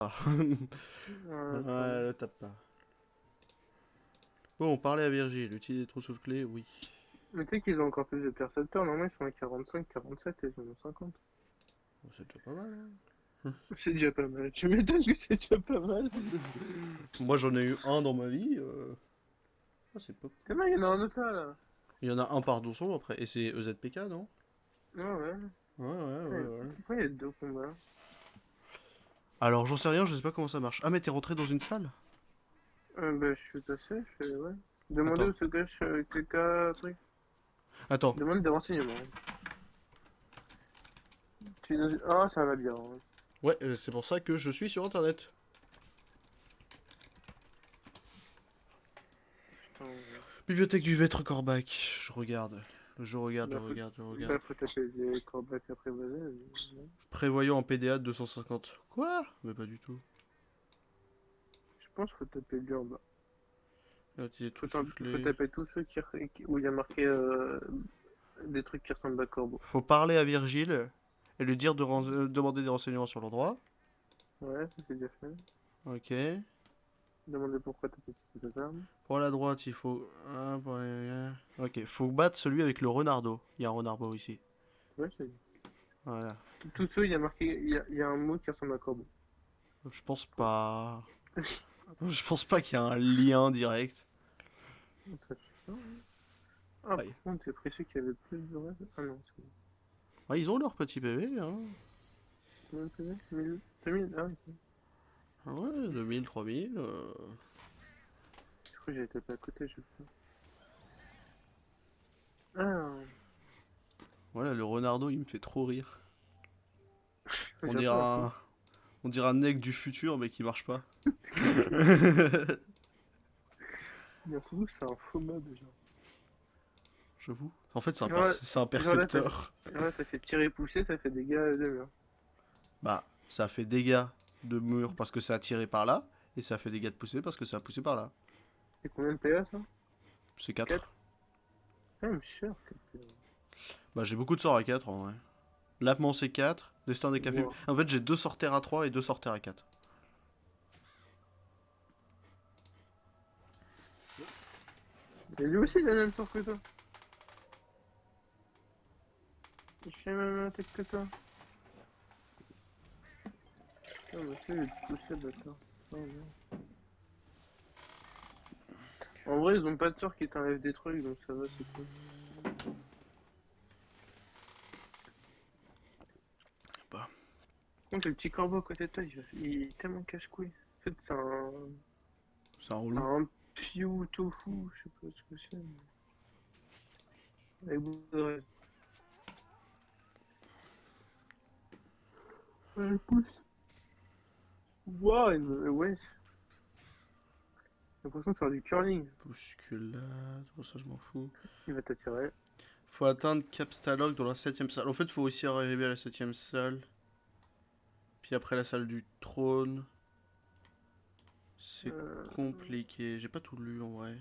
Ah. Attends. Ouais, le tape pas. Bon, on parlait à Virgile. Utiliser des trous sous clé, oui. Mais tu sais qu'ils ont encore plus de percepteurs. Normalement, ils sont à 45, 47 et ils en ont 50. Bon, c'est déjà pas mal, hein. C'est déjà pas mal. Tu m'étonnes que c'est déjà pas mal. Moi, j'en ai eu un dans ma vie. Ah, c'est pas C'est cool. vrai, il y en a un autre là. Il y en a un par donjon après. Et c'est EZPK, non? Ouais, ouais. Ouais, ouais, Putain, ouais, ouais. pourquoi il y a deux combats? Alors, j'en sais rien, je sais pas comment ça marche. Ah, mais t'es rentré dans une salle? Bah, je suis passé, je fais, ouais. Demandez Attends, où se cache quelqu'un, truc. attends. Demande des renseignements. Ah, c'est un labyrinthe. Ouais, c'est pour ça que je suis sur internet. Putain, ouais. Bibliothèque du maître Corbac. Je regarde. Je regarde, je Bah, faut, regarde, je bah, regarde. faut taper des corbacs après, vas-y. Prévoyant en PDA de 250. Quoi? Mais pas du tout. Je pense qu'il faut taper lui en bas. Utiliser tout Faut souffler. taper tous ceux où il y a marqué des trucs qui ressemblent à corbeau. Faut parler à Virgile et lui dire de demander des renseignements sur l'endroit. Ouais, ça c'est déjà fait. Ok. Demandez pourquoi t'as fait cette arme. Pour la droite, il faut. Ok, faut battre celui avec le renardeau. Il y a un renardeau ici. Ouais, je t'ai dit. Voilà. Tous ceux, il y a marqué, il y a un mot qui ressemble à corbeau. Je pense pas. Je pense pas qu'il y a un lien direct. Très chiant, hein. Ah, Ouais. par contre, j'ai pris ceux qui avaient plus de rêves. Ah non, c'est bon. Ouais, ils ont leur petit PV, hein. Combien de PV 1000 2000. Ah, ok. Ouais, 2000, 3000. Je crois que j'avais tapé à côté, je sais pas. Ah, Voilà, le renardeau, il me fait trop rire. On j'ai dirait pas un fou. on dirait un egg du futur, mais qui marche pas. Il y a un fou, c'est un faux mob, genre. J'avoue. En fait, Genre, c'est un genre là, percepteur. t'as fait tirer pousser, ça fait des gars de mur. Bah, ça fait dégâts de mur parce que ça a tiré par là, et ça fait dégâts de poussée parce que ça a poussé par là. C'est combien de PA ça? C'est 4. 4. C'est quand même cher, 4 PA. Bah, j'ai beaucoup de sorts à 4 en vrai. Lapement c'est 4. Destin des cafés. Wow. En fait, j'ai 2 sorteurs à 3 et 2 sorteurs à 4. Et lui aussi, il a le même sort que toi. Il fait la même attaque que toi. Ah, bah, c'est le pousser, bâtard. Oh, non. En vrai, ils ont pas de sort qui t'enlève des trucs, donc ça va, c'est cool. Bah, Par contre, le petit corbeau à côté de toi, il est tellement cache-couille. En fait, c'est un c'est relou. un piou tofu, je sais pas ce que c'est. Avec beaucoup de rêves. Ouais, le pouce. Waouh, ouais. J'ai l'impression de faire du curling. Bousculade, pour ça je m'en fous. Il va t'attirer. Faut atteindre Capstalog dans la 7ème salle. En fait, faut aussi arriver à la 7ème salle. Puis après la salle du trône. C'est Euh, compliqué. J'ai pas tout lu en vrai.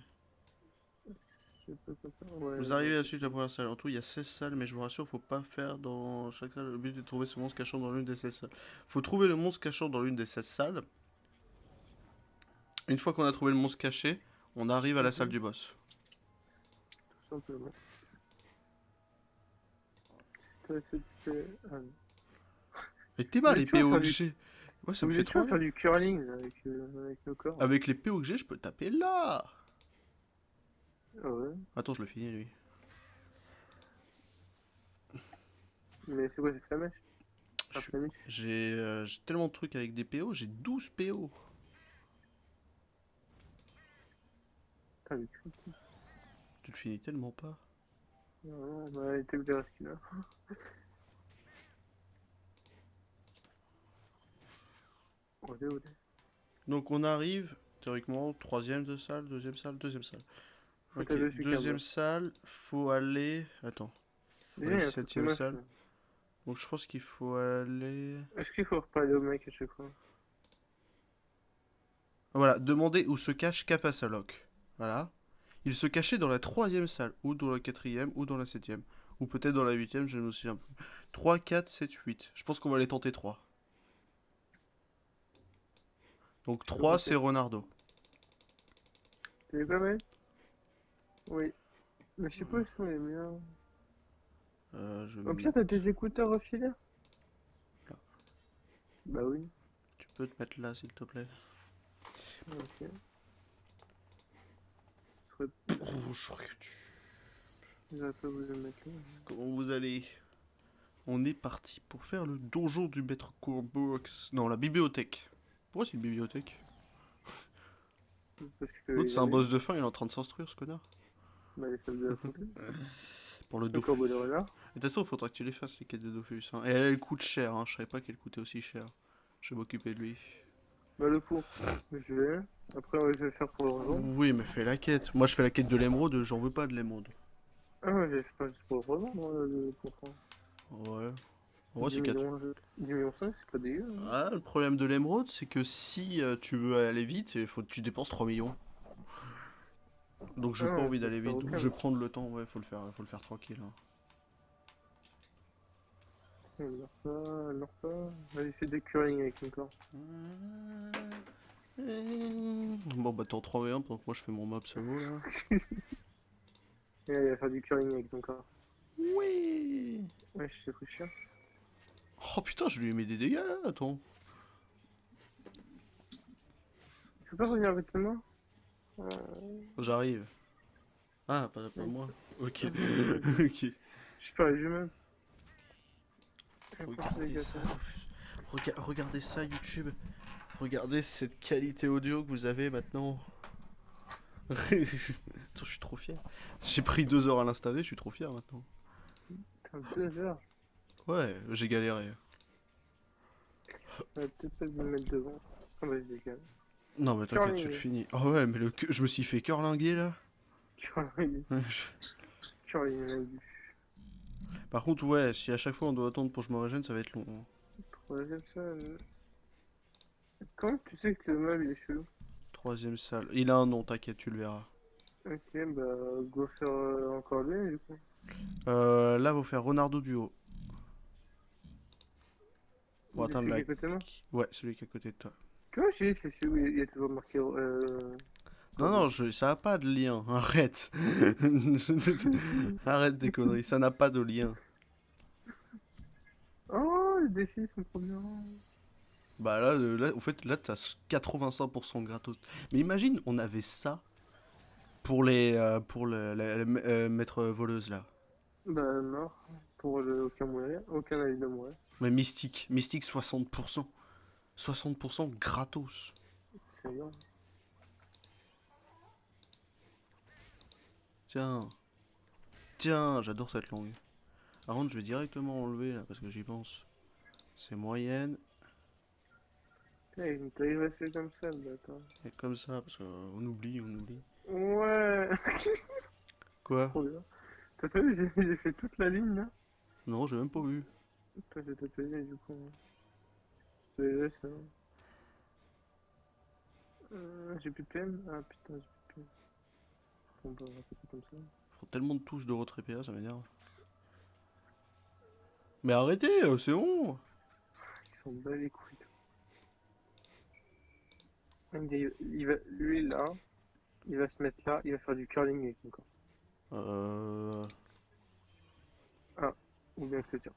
je sais pas quoi faire. Ouais, Vous non, arrivez à la c'est suite de la tout. première salle. En tout, il y a 16 salles, mais je vous rassure, faut pas faire dans chaque salle. Le but est de trouver ce monstre cachant dans l'une des 16 salles. Faut trouver le monstre cachant dans l'une des 16 salles. Une fois qu'on a trouvé le monstre caché, on arrive à la salle Mhm, du boss. tout simplement. T'as fait ah, non. Et t'es On mal, est les toujours à PO faire que du, j'ai. Ouais, ça me on fait est trop toujours à faire rire. du curling là, avec nos corps. Avec les PO que j'ai, je peux taper là. Ah ouais. Attends, je le finis lui. Mais c'est quoi cette flamèche? Ah, flamiche. J'ai tellement de trucs avec des PO, j'ai 12 PO. Putain, le cul. Tu le finis tellement pas. Non, on a été où là. Olé, olé. Donc on arrive, théoriquement, troisième de salle, deuxième salle, deuxième salle. Faut Ok, taper celui qui est en deuxième bas. salle, faut aller. Attends, faut Déjà, aller il y a un truc septième moche salle. là. Donc je pense qu'il faut aller. Est-ce qu'il faut reparler au mec à chaque fois? Voilà, demander où se cache Capasalok. Voilà. Il se cachait dans la troisième salle, ou dans la quatrième, ou dans la septième. Ou peut-être dans la huitième, je me souviens plus. 3, 4, 7, 8. Je pense qu'on va les tenter 3. Donc 3 Ok. c'est Ronaldo. T'es pas mal? Oui. Mais je sais pas où sont les miens. Je vais Au me pire, mettre t'as des écouteurs au filaire? là. Bah oui. Tu peux te mettre là s'il te plaît. Ok. Je Bonjour YouTube. vais pas vous le mettre là. Comment vous allez? On est parti pour faire le donjon du maître Courbox. Non, la bibliothèque. Pourquoi c'est une bibliothèque? Parce L'autre qu'il c'est un avait boss de fin, il est en train de s'instruire ce connard. bah, les salles de la fontaine. Pour le Le corbeau de Dofus. renard. Et de toute façon, il faudra que tu les fasses les quêtes de Dofus. Hein. Et elle coûte cher, hein. Je savais pas qu'elle coûtait aussi cher. Je vais m'occuper de lui. Bah le pot. Je vais. Après, ouais, je vais faire pour le revendre. Oui, mais fais la quête. Moi je fais la quête de l'émeraude, j'en veux pas de l'émeraude. Ah ouais, j'ai fait pas juste pour le revendre, le contrat. Ouais. En vrai, 10 c'est 4. millions, 10 millions 5, c'est pas dégueu. Hein. Ah, le problème de l'émeraude, c'est que si tu veux aller vite, il faut que tu dépenses 3 millions. Donc Ah j'ai pas non, envie faut d'aller faire vite, donc aucun. je vais prendre le temps, ouais, faut le faire tranquille. Hein. Elle meurt pas, elle meurt pas. Vas-y, fais des curling avec mon corps. Bon bah t'en 3 et 1 pendant que moi je fais mon mob solo là. Et elle va faire du curling avec ton corps. Oui. Ouais, je sais pris cher. Oh putain, je lui ai mis des dégâts là, attends. Tu peux pas revenir avec tes mains? J'arrive. Ah, pas moi. Ok. Je Ok. perds les jumelles. Je vais pas les Regardez ça. gâteaux. Regardez ça YouTube. Regardez cette qualité audio que vous avez maintenant. Attends, je suis trop fier. J'ai pris 2 heures à l'installer, je suis trop fier maintenant. Putain, 2 heures. Ouais, j'ai galéré. Ça va peut-être pas me mettre devant. Ah bah, je décale. Non mais t'inquiète, tu le Curling. finis. Oh ouais, mais je me suis fait curlinguer là. Curling. Curling, on a vu. Par contre, ouais, si à chaque fois on doit attendre pour que je me régène, ça va être long. Hein. Troisième salle. Comment tu sais que le meuble il est chelou? Troisième salle. Il a un nom, t'inquiète, tu le verras. Ok, bah, go faire encore lui, du coup. Là, faut faire Ronaldo du haut. Pour Il est atteindre celui la... qui est à côté de moi. Ouais, celui qui est à côté de toi. Tu vois, c'est celui où il y a toujours marqué Non, non, corbeau. ça a pas de lien. Arrête. Arrête des conneries, ça n'a pas de lien. Oh, les défis sont trop bien. Bah là, en fait, là, t'as 85% gratos. Mais imagine, on avait ça pour la maître voleuse là. Bah, mort. Pour le aucun mourir. Aucun avis de mourir. Mais Mystique 60%. 60% gratos. C'est bien. Tiens, tiens, j'adore cette langue. Par contre, je vais directement enlever là parce que j'y pense. C'est moyenne Putain, il t'arrive à rester comme ça, le bâtard. et comme ça parce qu'on oublie, on oublie. Ouais. Quoi? Trop bien. T'as pas vu, j'ai fait toute la ligne, là. Non, j'ai même pas vu. Toi, j'ai tapé, du coup. C'est ça. J'ai plus de PM. Ah putain, j'ai plus de PM. Bon, bah, on va faire comme ça. Faut tellement de touches de retrait PA, ça m'énerve. Mais arrêtez, c'est bon. Ils sont bas les couilles. Lui, là, il va se mettre là, il va faire du curling avec mon corps. Euh, Ah, ou bien que tiens.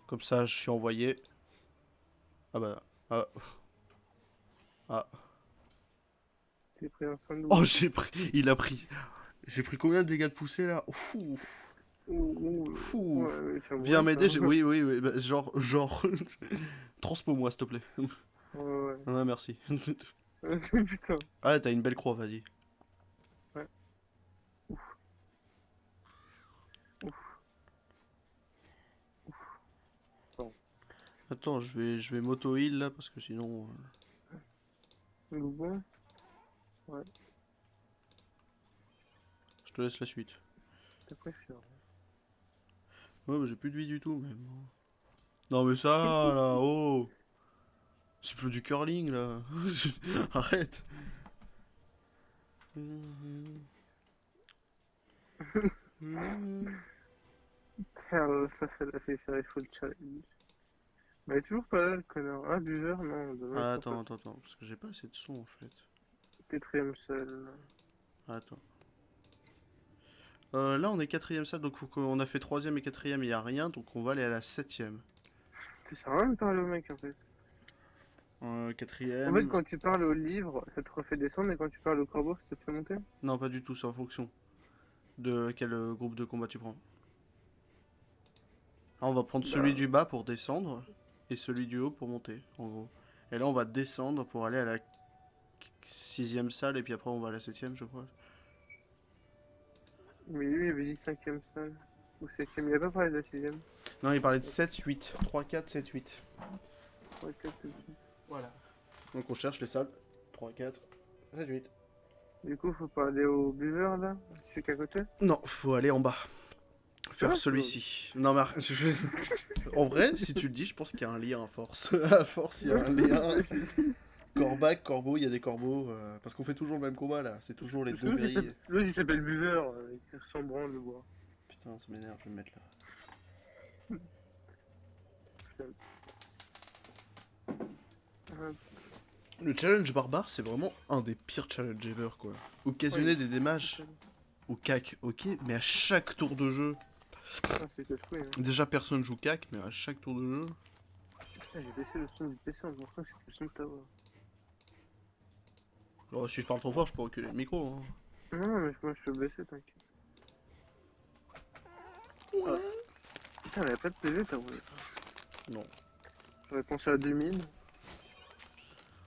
Comme ça, je suis envoyé. Ah bah, ah, ah. T'es pris un Oh, sandwich. j'ai pris, il a pris. J'ai pris combien de dégâts de poussée là? Ouh, ouh. Ouais, ouais, tu vas Viens mourir, m'aider, ça. oui, oui, oui, bah, genre. Transpo-moi, s'il te plaît. Ouais, Ah, merci. ouais. Putain. Ah, t'as une belle croix, vas-y. Ouais. Ouf, ouf, ouf. Bon. Attends, je vais m'auto-heal là parce que sinon. Bon. Ouais, Je te laisse la suite. t'as préféré. Ouais, bah, j'ai plus de vie du tout, même. Non, mais ça, là, oh! C'est plus du curling, là. Arrête. Ça fait la fait faire les full challenge. Bah, il est toujours pas là, le connard. Ah, buveur, non, dommage. Ah, attends, parce que j'ai pas assez de son en fait. Quatrième salle. Attends. Là, on est quatrième salle, donc on a fait troisième et quatrième, il y a rien, donc on va aller à la septième. Ça sert à rien de parler au mec, en fait. En fait, Quatrième. quand tu parles au livre, ça te refait descendre, et quand tu parles au corbeau, ça te fait monter. Non, pas du tout, c'est en fonction de quel groupe de combat tu prends. Là, on va prendre celui Bah, du bas pour descendre et celui du haut pour monter, en gros. Et là, on va descendre pour aller à la sixième salle et puis après, on va à la septième, je crois. mais lui, il avait dit cinquième salle. Ou septième, il a pas parlé de la sixième. Non, il parlait de 7, 8. 3, 4, 7, 8. 3, 4, 7, 8. Voilà. Donc, on cherche les salles. 3, 4, 7, 8. Du coup, faut pas aller au buveur, là. Celui qui est à côté. Non, faut aller en bas. Faire Ah, celui-ci. Non, mais en vrai, si tu le dis, je pense qu'il y a un lien à force. À force, il y a un lien. Corbac, corbeau, il y a des corbeaux. Parce qu'on fait toujours le même combat là. C'est toujours les deux grilles. L'autre, il s'appelle buveur, il ressemble branle le bois. Putain, ça m'énerve, je vais me mettre là. Hop. Le challenge barbare, c'est vraiment un des pires challenges ever quoi. Occasionner Oui. des démages au cac, ok, mais à chaque tour de jeu. Ah, c'est casse-couille, hein. Déjà, personne joue cac, mais à chaque tour de jeu. Ah, j'ai baissé le son du PC en pensant que c'était le son de ta voix. Alors, si je parle trop fort, je peux reculer le micro. Hein. Non, mais moi je peux baisser, t'inquiète. Ah. Putain, elle a pas de PV ta voix. Non. J'aurais pensé à 2000.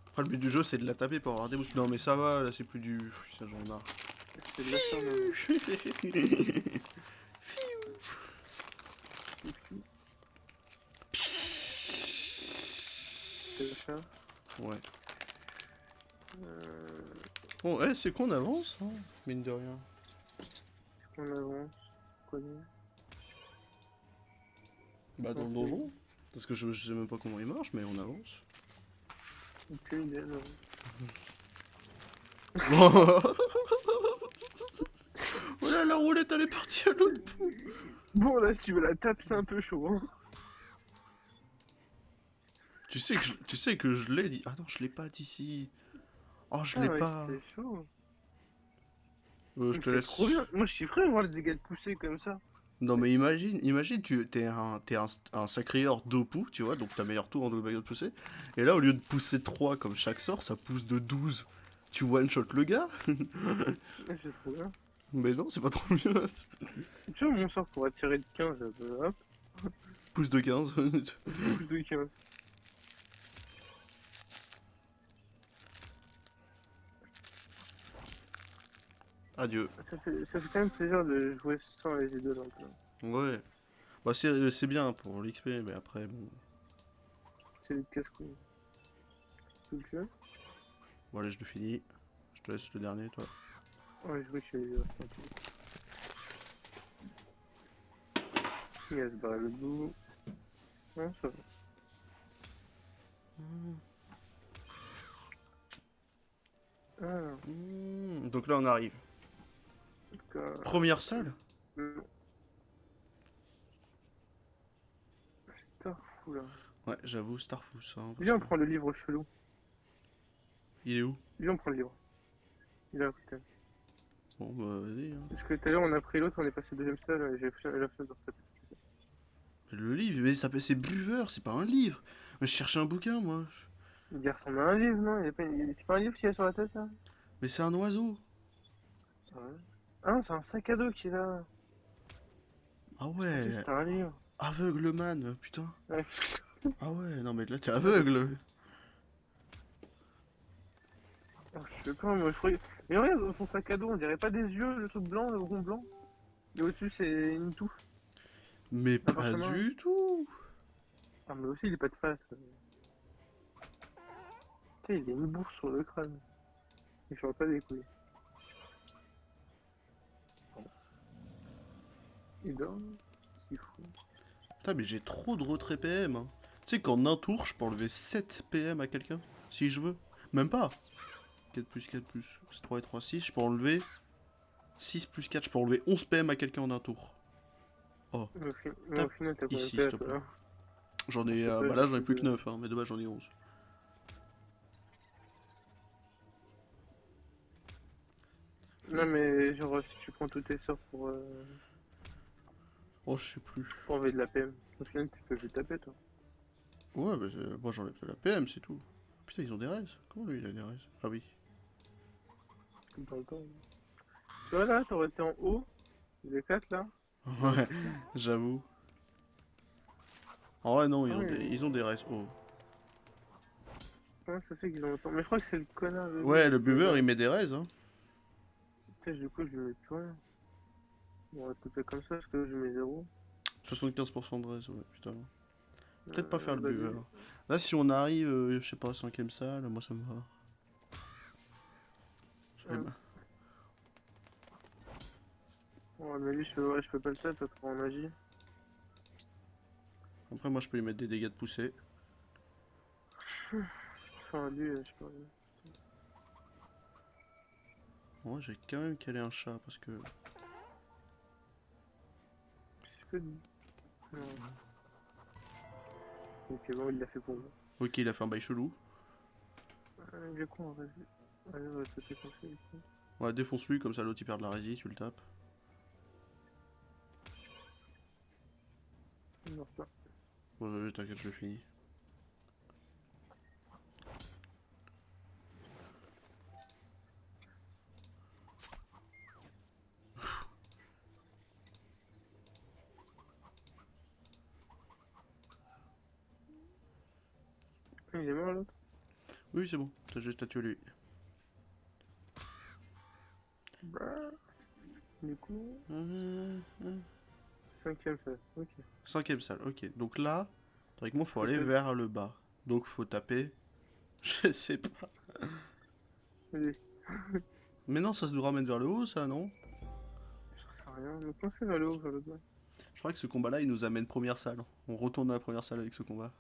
Après, le but du jeu, c'est de la taper pour avoir des boosts. Non, mais ça va, là, c'est plus du. Ça, j'en ai marre. C'est de la chance, c'est le chat. Ouais. Euh, Bon, c'est qu'on avance, hein, mine de rien. on avance. Quoi dire? Bah, dans le Ok. donjon. Parce que je sais même pas comment il marche, mais on avance. Aucune idée, non. Oh là, la roulette, elle est partie à l'autre bout. Bon, là, si tu veux la tape, c'est un peu chaud, hein. Tu sais que je l'ai dit. Ah non, je l'ai pas d'ici. Oh, je l'ai Ah, ouais, pas. c'est chaud. Je Mais te c'est laisse. trop bien. Moi, je suis prêt à voir les dégâts de pousser comme ça. Non, mais imagine, t'es un sacrieur d'Opu, tu vois, donc t'as meilleur tour en dégâts de pousser. Et là, au lieu de pousser 3 comme chaque sort, ça pousse de 12. Tu one-shot le gars. Ah, c'est trop bien. Mais non, c'est pas trop mieux. Tu vois, mon sort pour attirer de 15, hop, Pousse de 15. plus de 15. Adieu. Ça fait quand même plaisir de jouer sans les idoles un peu. Ouais. Bah, c'est bien pour l'XP, mais après, bon. C'est le casse-couille. Tu le fais? Bon, allez, je le finis. Je te laisse le dernier, toi. Ouais, je vois que je suis un peu. Il va se barrer le bout. Non, ça va. Alors, Donc là, on arrive. Première salle. non. Starfou là. Ouais, j'avoue, Starfus. Hein, parce Viens, on que- prend le livre chelou. Il est où? Viens, on prend le livre. Il est à côté. Bon, bah, vas-y. Hein. Parce que tout à l'heure, on a pris l'autre, on est passé deuxième salle, et j'ai fait la flemme de retaper. Le livre, mais ça c'est buveur, c'est pas un livre. Mais je cherchais un bouquin, moi. Il ressemble à un livre, non? C'est pas un livre qu'il y a sur la tête, là? Mais c'est un oiseau. Ouais. Ah non, c'est un sac à dos qui est là. Ah Je pensais que ouais, c'était un livre. aveugleman, putain. Ouais. Ah ouais, non mais là t'es aveugle. Oh, je sais pas, moi je croyais. Mais regarde, son sac à dos, on dirait pas des yeux, le truc blanc, le rond blanc. Et au-dessus, c'est une touffe. Mais Un pas parchemin. du tout. Ah, mais aussi, il est pas de face. Tu sais, il a une bourse sur le crâne. Il fait pas des couilles. Il dort. Il fout. Putain, mais j'ai trop de retrait PM. Hein. Tu sais qu'en un tour, je peux enlever 7 PM à quelqu'un, si je veux. Même pas. 4 plus 4 plus 3 et 3, 6. Je peux enlever 6 plus 4. Je peux enlever 11 PM à quelqu'un en un tour. Oh, Mais au final, t'as Tape combien de ici, PS, s'il te plaît. toi? J'en ai, C'est pas bah là j'en ai juste plus que de- 9, hein, mais de base j'en ai 11. Non, mais genre, si tu prends tous tes sorts Oh, je sais plus. pour enlever de la PM, au final, tu peux plus taper, toi. Ouais, bah moi j'enlève de la PM, c'est tout. Putain, ils ont des raises. Comment lui il a des raises? Ah oui. Tout dans le temps. Tu vois, là, t'aurais été en haut, les 4 là. T'aurais Ouais, tout fait. j'avoue. En vrai, non, Ah oui, ils ont des raises. Oh. comment ça fait qu'ils ont autant? Mais je crois que c'est le connard de Ouais, lui le qui les buveur a. il met des raises, hein. Putain, du coup, je lui mets plus rien. On va couper comme ça parce que je mets 0. 75% de raises, ouais, putain. Peut-être pas faire le Vas-y. buveur. Là, si on arrive, je sais pas, 5ème salle, moi ça me va. Je vais- Ouais. Ouais, mais lui, ouais, je peux pas le faire parce qu'on agit. Après, moi je peux lui mettre des dégâts de poussée. Enfin, lui, je peux rien. Moi, j'ai quand même calé un chat parce que. Je peux. Non. Ok, bon, il l'a fait pour moi. Ok, il a fait un bail chelou. Il est con, vas-y. Allez, on va sauter comme ça, ici. Ouais, défonce-lui, comme ça l'autre il perd de la rési, tu le tapes. Il meurt pas. Bon, t'inquiète, je le finis. Il est mort, l'autre. Oui, c'est bon, t'as juste à tuer lui. Bah. Du coup, Euh, euh. 5ème ça. Ok. 5ème salle, ok. Donc là, théoriquement, faut aller Peut-être. vers le bas. Donc faut taper. Je sais pas. Vas-y. Mais non, ça se nous ramène vers le haut, ça, non? Je sais rien. Mais comment c'est vers le haut, vers le bas? Je crois que ce combat-là, il nous amène première salle. On retourne à la première salle avec ce combat.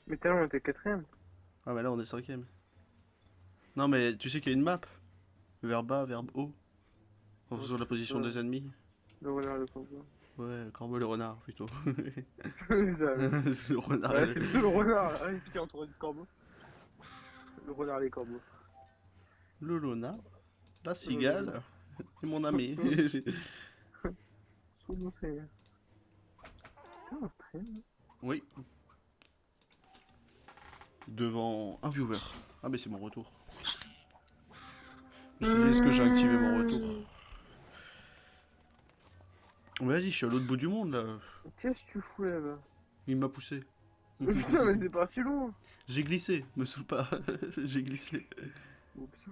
Mais tout à l'heure, on était 4ème. Ah, mais là, on est 5ème. Non, mais tu sais qu'il y a une map. Vers bas, vers haut. En fonction de la position des ennemis. Le renard, le combat. Ouais, le corbeau et le renard, plutôt. C'est ça. Le renard Ouais, et c'est le... plutôt le renard. Ah, putain, entouré de corbeaux. Le renard, les corbeaux. le lona, la Le cigale, c'est mon ami. Sous mon seigneur. Putain, on stream. Oui. Devant un viewer. Ah, mais c'est mon retour. Je me suis dit, est-ce que j'ai activé mon retour? Vas-y, je suis à l'autre bout du monde là. Qu'est-ce que tu fous là-bas? Il m'a poussé. Putain, mais c'est parti loin. J'ai glissé, me saoule pas. J'ai glissé. Oups.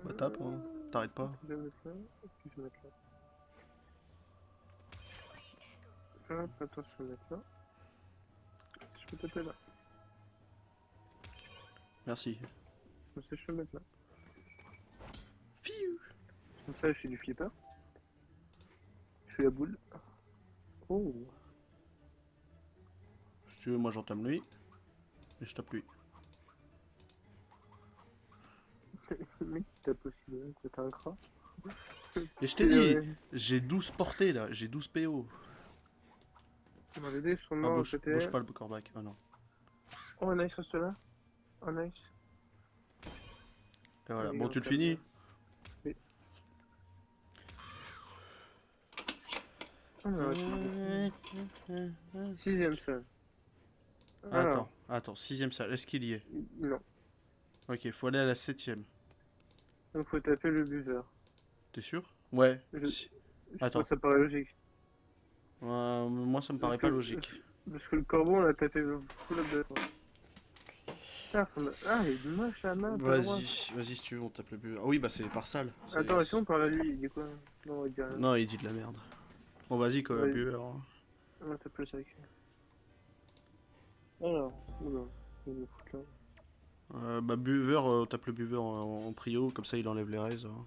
Bah tape, hein. T'arrêtes pas. Je vais mettre là, et puis je vais mettre là. Hop, attends, je vais mettre là. Je peux taper là. Merci. Comme ça, je peux mettre là. Fiu. Comme ça, je fais du flipper. Je fais la boule. Oh. Si tu veux, moi j'entame lui. Et je tape lui. Le mec, il tape aussi là, t'as un crat. Et je t'ai dit, j'ai 12 portées là, j'ai 12 PO. Bon, les dés sont Ah, morts à bouge côté. pas le corbac. Ah non. Oh, nice, reste là. Oh, nice. Et voilà, Allez, bon, on tu le tape finis? là. Oui. Oh, non, 6ème salle. Alors, Attends, 6ème salle, est-ce qu'il y est? non. Ok, faut aller à la 7ème. Donc, faut taper le buveur. T'es sûr? Ouais. Je- Si. Je Attends. pense que ça paraît logique. Moi ça me paraît pas logique. Parce que le corbeau, on l'a tapé full up de fois. Putain, ah, il est moche la map. à droite. Vas-y si tu veux, on tape le but. Ah oui, bah c'est par salle. Attends, et si on parle à lui, il dit quoi? Non, il dit rien. Non, il dit de la merde. Bon, vas-y, quoi, Ouais. buveur. Hein. On va taper le sac. Alors, oula, il me fout là. Bah, buveur, on tape le buveur en prio, comme ça il enlève les raises. Hein.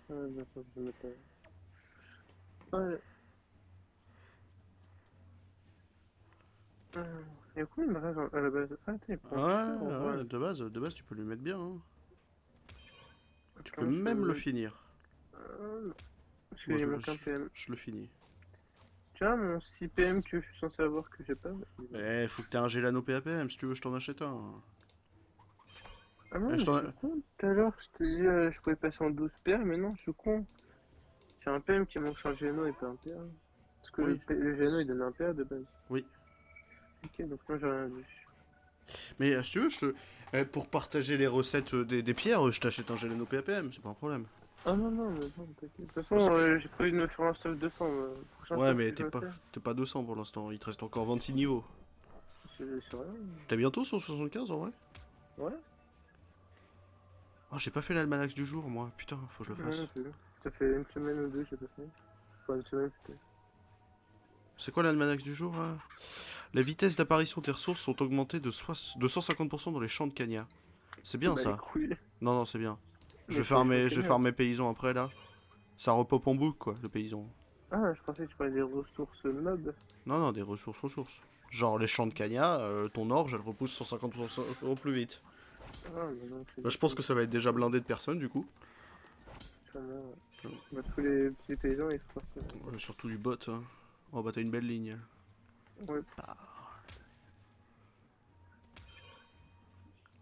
Ouais, d'accord, je vais mettre là. Ouais. Il y a combien de raises à la base? Ah, t'es pas Ouais, de base, tu peux lui mettre bien. Hein. Tu peux même le finir. Non. Parce Moi, qu'il manque un PM. je le finis. Tu vois, mon 6 PM que je suis censé avoir que j'ai pas. Eh, faut que t'aies un Gelano PAPM, si tu veux, je t'en achète un. Ah non, Eh, mais je suis con. Tout à l'heure, je te dis, je pouvais passer en 12 PM, mais non, je suis con. C'est un PM qui manque sur le Geno et pas un PA. Parce que Oui, le Geno il donne un PA de base. oui. Ok, donc moi j'ai rien vu. Mais si tu veux, pour partager les recettes des pierres, je t'achète un Gelano PAPM, c'est pas un problème. Ah non, non, mais non, t'inquiète. De toute façon, Parce que... j'ai prévu de me faire un stuff 200. Le prochain Ouais, stuff mais que je me fais, t'es pas 200 pour l'instant, il te reste encore 26 niveaux. c'est rien. T'es bientôt sur 75 en vrai? Ouais, Oh, j'ai pas fait l'almanach du jour, moi. Putain, faut que je le ouais, non fasse. plus. Ça fait une semaine ou deux, j'ai pas fait. Enfin, une semaine peut-être. C'est quoi l'almanach du jour, là? Les vitesses d'apparition des ressources sont augmentées de 150% dans les champs de Cagna. C'est bien Bah les ça. couilles. Non, non, c'est bien. Mais c'est les Je vais champignons. faire mes paysans après, là. Ça repop en boucle, quoi, le paysan. Ah, je pensais que tu parlais des ressources mobs. Non, non, des ressources. Genre les champs de Cagna, ton orge, elle repousse 150% au plus vite. Ah, mais non, c'est Bah, je pense que ça va être déjà blindé de personnes, du coup. sûrement. Bah, tous les petits paysans ils se sortent. Surtout du bot, hein. Oh, bah, t'as une belle ligne. Ouais.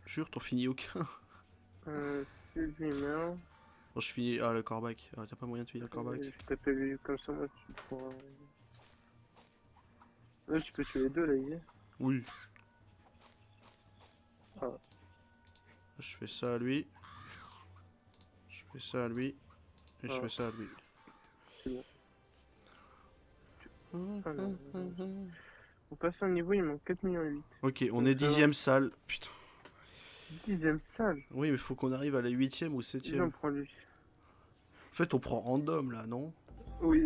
Jure, t'en finis aucun. Fulgimeur. Bon, je finis. Ah, le corbac. Ah, t'as pas moyen de finir le corbac. Je t'appelle lui comme ça, moi tu pourras. Là, tu peux tuer les deux là, il est. Oui. Ah, Je fais ça à lui. Je fais ça à lui. Et je ah, fais ça à lui. c'est bon. Ah non, pour passer au niveau, il manque 4 millions 8. Ok, on Donc est ça va. 10ème salle. Putain. 10ème salle. Oui, mais faut qu'on arrive à la 8ème ou Viens, 7ème. prends lui. En fait, on prend random là, non? Oui.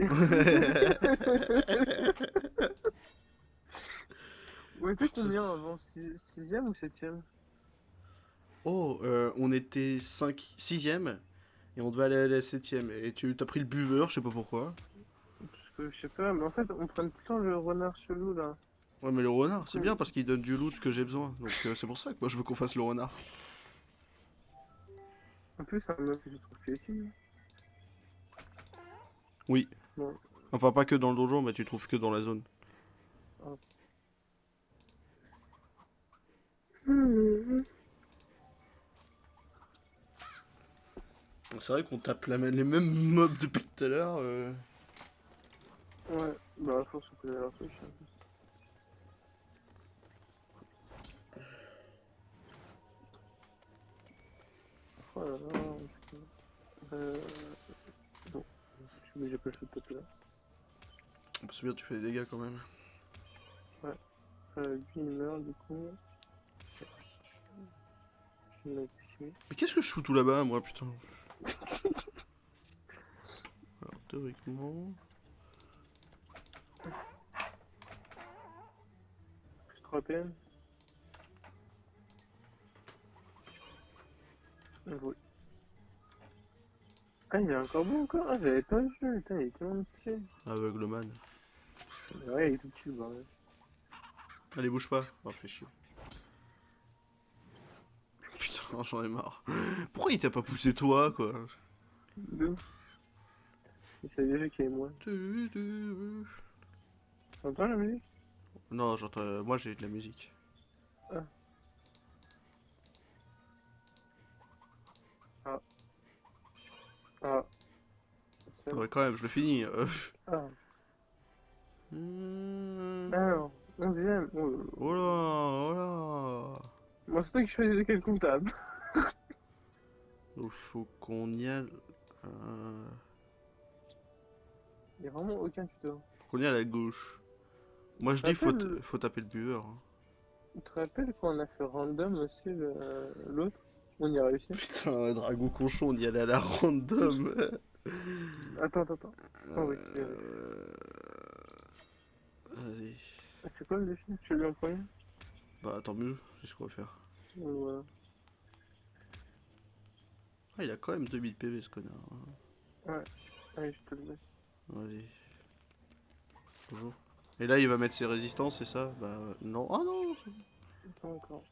On était Putain. combien avant 6ème ou 7ème? Oh, on était 5, 6ème. Et on devait aller à la 7ème. Et tu t'as pris le buveur, je sais pas pourquoi. Parce que je sais pas, mais en fait, on prend tout le temps le renard chelou là. Ouais, mais le Du renard, c'est coup, bien parce qu'il donne du loot que j'ai besoin. Donc c'est pour ça que moi je veux qu'on fasse le renard. en plus, c'est un mec que je trouve créatif. Oui. Bon. Enfin, pas que dans le donjon, mais tu trouves que dans la zone. Ah. C'est vrai qu'on tape les mêmes mobs depuis tout à l'heure. Ouais, bah à force on connaît leur truc. Hein. Oh là là, putain. Bon, je suis obligé pas le taper là. C'est bien, tu fais des dégâts quand même. Ouais, lui il meurt du coup. Je vais mettre ici. Mais qu'est-ce que je fous tout là-bas, moi, putain? Alors, théoriquement. Plus 3 PM. Oui. Ah, il est encore bon encore? Ah, j'avais pas vu, putain, il est tellement petit. Aveugleman. Ouais, il est tout petit le bordel. Allez, bouge pas. Oh, fais chier. Putain, j'en ai marre. Pourquoi il t'a pas poussé toi, quoi? De ouf. Il savait déjà qu'il est moi. T'entends la musique? Non, j'entends. Moi, j'ai de la musique. Ah. Ah. Ah. Ah ouais, quand même, je le finis. Ah. Hmm. Alors, 11ème. Oh là, oh là. Moi, c'est toi qui choisis de quel comptable. Il faut qu'on y aille. euh, Il y a vraiment aucun tuto. Faut qu'on y aille à la gauche. Moi, Tu je te dis, rappelles, faut taper le buveur. Hein. tu te rappelles quand on a fait random aussi l'autre? On y a réussi. Putain, Dragon Conchon, on y allait à la random. Attends. Oh oui. Vas-y. C'est quoi le défi? Tu l'as eu en premier? Bah, tant mieux, c'est ce qu'on va faire. Voilà. Ah, il a quand même 2000 PV, ce connard. Hein. Ouais. Allez, je te le mets. Vas-y. Bonjour. Et là, il va mettre ses résistances, c'est ça? Bah, non. Ah non! Pas encore.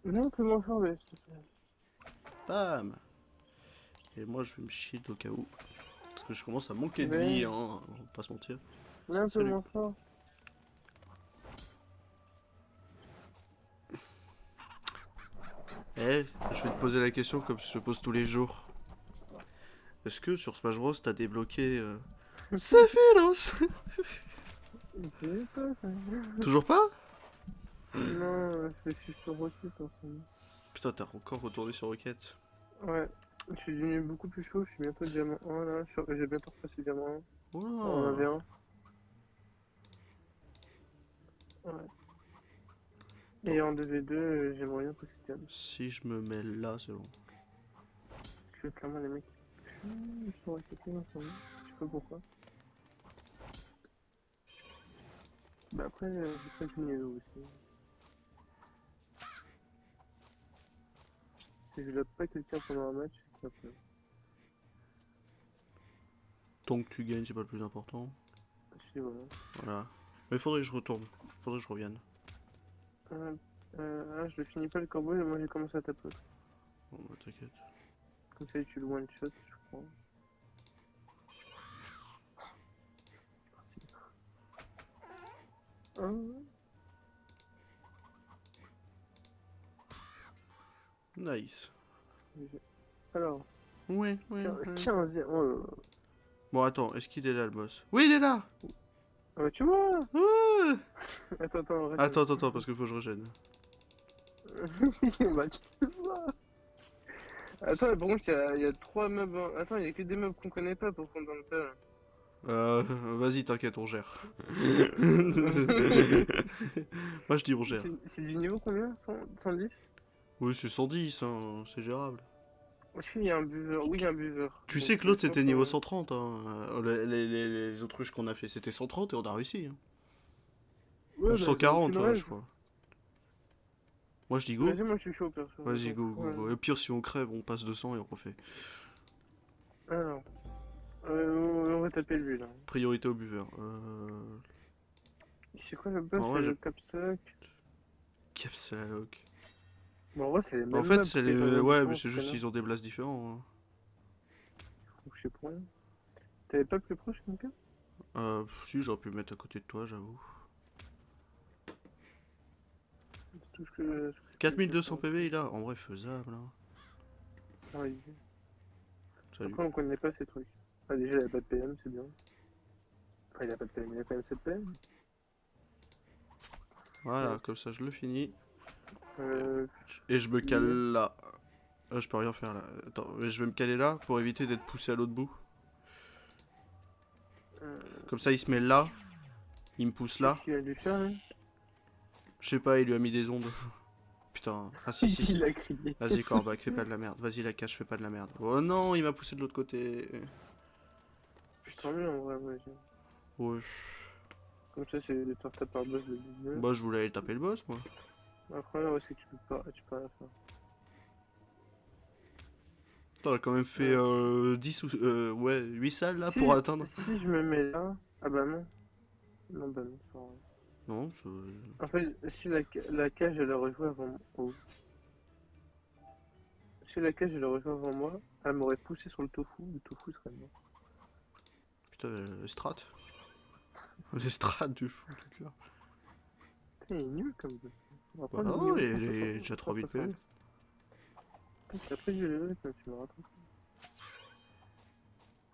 Non, fais mon fort, s'il te plaît. Bam. Et moi, je vais me shield au cas où. Parce que je commence à manquer de Mais, vie, hein, on va pas se mentir. non, fais Salut. mon fort. Eh, je vais te poser la question comme je te pose tous les jours. Est-ce que sur Smash Bros, t'as débloqué Sephiroth? Je sais pas, ça. Toujours pas? Non, je suis sur Rocket en ce moment. Putain, t'as encore retourné sur Rocket. Ouais, je suis devenu beaucoup plus chaud, je suis bientôt diamant 1 là, j'ai bientôt repassé diamant 1 en Oh. 1v1. Ouais. Et en 2v2, j'aimerais bien passer diamant. Si je me mets là, c'est bon. Parce que clairement, les mecs, ils sont raquettés en ce moment, je sais pas pourquoi. Bah après, j'ai pas du niveau aussi. Si je lobe pas quelqu'un pendant un match, c'est pas grave. Tant que tu gagnes, c'est pas le plus important. Si, voilà. Voilà. Mais faudrait que je retourne. Faudrait que je revienne. Je le finis pas le corbeau, et moi j'ai commencé à taper. Bon, bah t'inquiète. Comme ça, tu le one shot, je crois. Parti. Nice. Alors, Oui, oui, oui. 15 e. Oh là là. Bon, attends, est-ce qu'il est là le boss? Oui, il est là! Ah bah tu vois. Ah. Attends, arrête. Attends, parce qu'il faut que je régène. Bah tu vois. Attends, par contre, il y a 3 meubles. Attends, il y a que des meubles qu'on connaît pas pour prendre dans le tas. Vas-y, t'inquiète, on gère. Moi, je dis on gère. C'est du niveau combien? 110? Oui, c'est 110, hein, c'est gérable. Est-ce qu'il y a un buveur? Oui, il y a un buveur. Tu Donc, sais que je l'autre pense c'était niveau qu'on... 130, hein. Les autruches qu'on a fait c'était 130 et on a réussi. Hein. Ou Ouais, bah, j'ai 140, aucune ouais, je rêve. crois. Moi je dis go. Vas-y, moi je suis chaud, perso. Vas-y, Attends. go, go, Ouais. go. Et pire, si on crève, on passe 200 et on refait. Alors, on va taper lui là. Priorité au buveur. C'est quoi le buff? En C'est vrai, je. le capsac. Caps la loc. Bon, en vrai, c'est les En mêmes fait, meubles. c'est Pourquoi ils les. envoient Ouais, mais différents, c'est ce juste connard? qu'ils ont des blasts différents. Hein. Je sais pas. T'avais pas plus proche, quelqu'un? Si, j'aurais pu me mettre à côté de toi, j'avoue. C'est tout ce que je sais 4200 faire. PV, il a. En vrai, faisable. Hein. Ah, easy. Salut. Après, on connaît pas ces trucs. Ah, déjà, il a pas de PM, c'est bien. Enfin, il a pas de PM, il a quand même 7 PM. Voilà, Ouais. comme ça, je le finis. Euh, Et je me cale Lui. là. Ah, je peux rien faire là. Attends, mais je vais me caler là pour éviter d'être poussé à l'autre bout. Euh, Comme ça, il se met là. Il me pousse là. Qu'est-ce qu'il a dû faire, là? Je sais pas, il lui a mis des ondes. Putain. Ah si, si, si. Il a crié. Vas-y, Corbac, fais pas de la merde. Vas-y, la cache, fais pas de la merde. Oh non, il m'a poussé de l'autre côté. Tant mieux, en vrai, ouais. Ouais. Comme ça, c'est des tartes par boss de 19. Bah, je voulais aller taper le boss, moi. Après, ouais, c'est que tu peux rien faire. T'as quand même fait 10 ou. Ouais, 8 salles là Si, pour atteindre. si je me mets là. Ah bah non. Non, bah non, c'est vrai. Non, En fait, si la cage elle a rejoint avant oh. Si la cage elle a rejoint avant moi, elle m'aurait poussé sur le tofu serait mort. putain, les strats. Les strats du fond du cœur. Putain, il est nul comme ça. On va Bah prendre le non, niveau il est déjà 3000 PV. T'as pris du level, mais tu me rattrapes.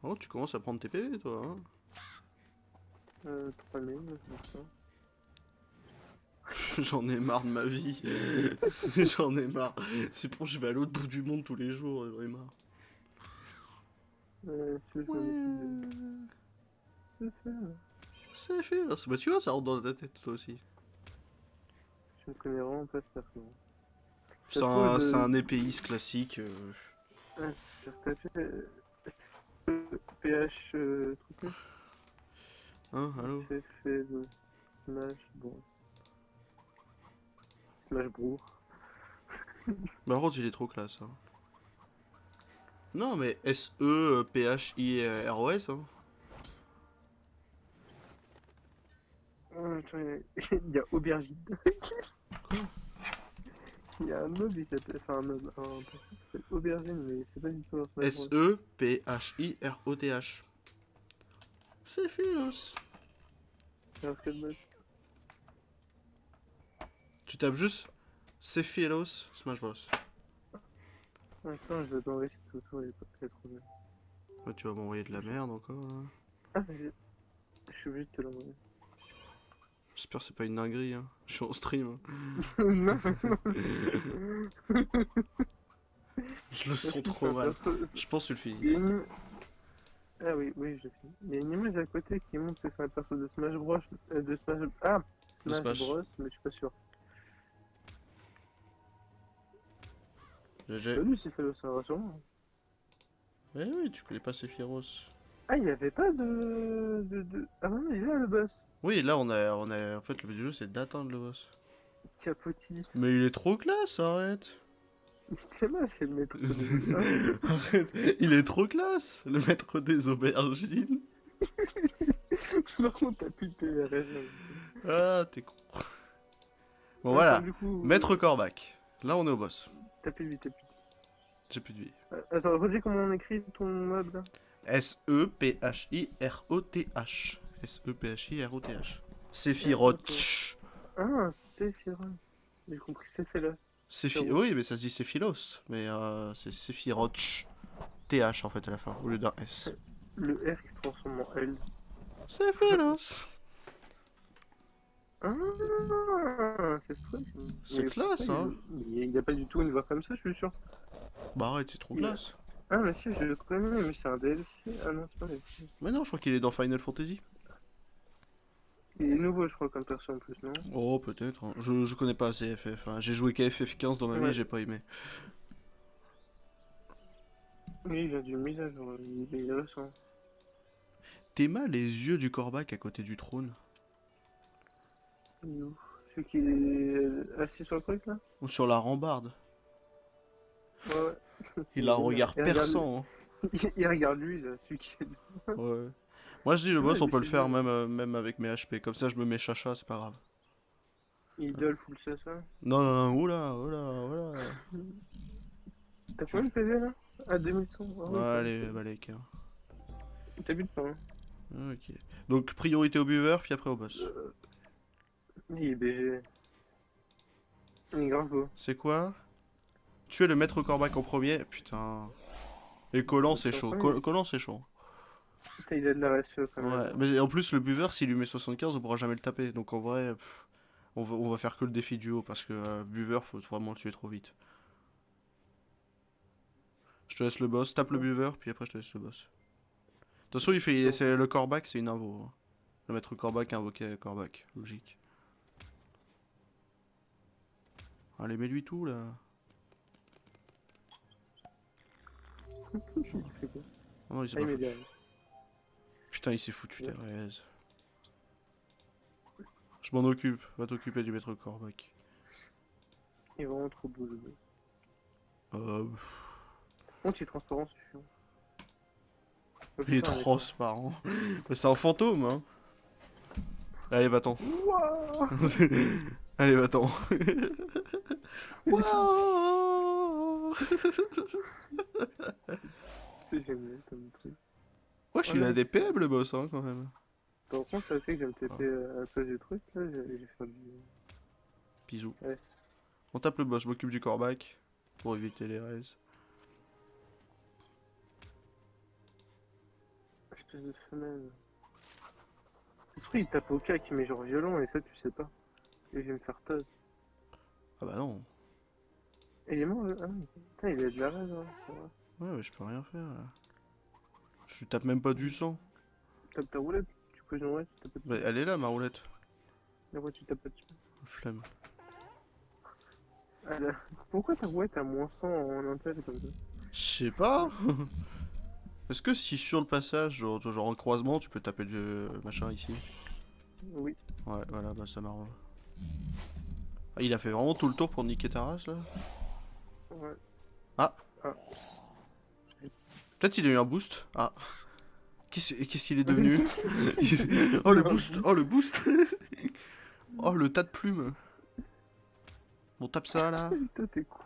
Oh, tu commences à prendre tes PV, toi, hein. 3000, c'est ça. J'en ai marre de ma vie. J'en ai marre. C'est pour je vais à l'autre bout du monde tous les jours, j'en ai marre. Si je me mets c'est fait. C'est fait, là. Bah tu vois, ça rentre dans ta tête, toi aussi. Je me connais vraiment pas ce perso. C'est un épéiste classique. Ah, j'ai retapé PH truc. Hein, allô. C'est fait de Smash, bon. Smash Bro. Bah par contre, il est trop classe. Hein. Non, mais S-E-P-H-I-R-O-S, hein. Oh, attends, il y a Aubergine. Quoi? Il y a un mob, il s'appelle. Enfin, un mob. Un perso qui s'appelle Aubergine, mais c'est pas du tout un Smash Bros. Sephiroth. Sephiroth. C'est un skateboard. Tu tapes juste Sephiroth Smash Bros. Attends, je vais t'envoyer cette photo, elle est trop bien. Ouais, tu vas m'envoyer de la merde encore. Hein. Ah, mais je suis obligé de te l'envoyer. J'espère que c'est pas une dinguerie. Hein. Je suis en stream. Hein. Non, Je le sens trop mal. Je pense que tu le Il finis. y a une... Ah oui, oui, je finis. Il y a une image à côté qui montre que c'est un perso de Smash Bros. De Smash... Ah, Smash Smash. Bros, mais je suis pas sûr. GG. Pas lui, c'est fait l'observation. Eh oui, tu connais pas Sephiroth. Ah, il y avait pas Ah non, il est là le boss. Oui, là on a. En fait, le but du jeu c'est d'atteindre le boss. Capotis. Mais il est trop classe, arrête. C'est là, c'est le maître de... Arrête, il est trop classe, le maître des aubergines. Par contre, t'as plus de PRS. Ah, t'es con. Bon Ouais, voilà, enfin, du coup, maître Corbac. Là on est au boss. T'as plus de vie, t'as plus de vie. J'ai plus de vie. Attends, redis comment on écrit ton mob là. Sephiroth. Sephiroth. Sephiroth. Ah, Sephiroth. J'ai compris, c'est Sephiroth. Oui, mais ça se dit Sephiroth. Mais c'est Sephiroth. TH en fait à la fin, au lieu d'un S. Le R qui se transforme en L. Sephiroth. Ah, c'est vrai. C'est classe, hein. Il y a pas du tout une voix comme ça, je suis sûr. Bah arrête, c'est trop classe. Ah, mais si, je le connais, mais c'est un DLC. Ah non, c'est pas un DLC. Mais non, je crois qu'il est dans Final Fantasy. Il est nouveau, je crois, comme perso en plus, non? Oh, peut-être. Hein. Je connais pas assez FF. Hein. J'ai joué qu'à FF15 dans ma vie, Ouais. j'ai pas aimé. Oui, il a du mise à jour, il est récent. T'aimas les yeux du Corbac à côté du trône? Il est où? Celui qui est assis sur le truc là? Ou sur la rambarde? Ouais, ouais. Il a un regard Il regarde perçant. Il regarde lui, là, celui qui est. Hein. Ouais. Moi je dis le Ouais, boss on mais peut le c'est faire bien. même avec mes HP. Comme ça je me mets chacha, c'est pas grave. Idole full ça. Non, non, non, oula, oula, oula. T'as combien de PV là? Ah, 2100. Ah, Ouais, ouais, allez, balèque. Hein. T'habites pas, hein? Ok. Donc priorité au buveur, puis après au boss. Il est BG. Il est grave beau. C'est quoi? Tuer le maître Corbac en premier? Putain. Et Collant c'est chaud. Collant c'est chaud. Putain, il a de la RSE quand même. Ouais, mais en plus le buveur s'il lui met 75 on pourra jamais le taper. Donc en vrai, on va faire que le défi duo parce que buveur faut vraiment le tuer trop vite. Je te laisse le boss, tape le buveur, puis après je te laisse le boss. De toute façon, c'est le Corbac, c'est une invo. Hein. Le maître Corbac a invoqué Corbac, logique. Allez, mets-lui tout là. Il fait quoi? Oh non, il s'est Ah, il pas met foutu. derrière. Putain, il s'est foutu, Thérèse. Je m'en occupe, va t'occuper du maître Corbac. Il est vraiment trop beau le jeu. Euh, Par contre, il est transparent, c'est chiant. Oh, il est putain, transparent. Mais c'est un fantôme, hein. Allez, va-t'en. Wouah. Allez, va-t'en. Waouh. C'est génial comme truc. Wesh, il a des PM le boss, hein, quand même. Par contre, ça fait que j'aime TP à la place du truc, là, j'ai fait du... Bisous. Ouais. On tape le boss, je m'occupe du Corbac. Pour éviter les raises. Espèce de femelle. Le truc, il tape au cac, mais genre violent, et ça, tu sais pas. Et je vais me faire tase. Ah bah non. Et il est mort, ah oui. Putain, il a de la rage, hein, c'est vrai. Ouais, mais je peux rien faire, là. Je lui tape même pas du sang. Tape ta roulette, tu peux une roulette, tu tapes pas dessus. Bah, elle est là, ma roulette. La roulette, tu tapes pas dessus. Flemme. Ah, là. Pourquoi ta roulette a moins 100 en intel comme ça? Je sais pas. Est-ce que si sur le passage, genre en croisement, tu peux taper le machin ici? Oui. Ouais, voilà, bah ça m'arrange. Ah, il a fait vraiment tout le tour pour niquer ta race là? Ouais. Ah. Ah. Peut-être il a eu un boost. Ah. Qu'est-ce qu'il est devenu? Oh le boost! Oh le boost! Oh le tas de plumes! Bon, tape ça là. Putain, t'es con.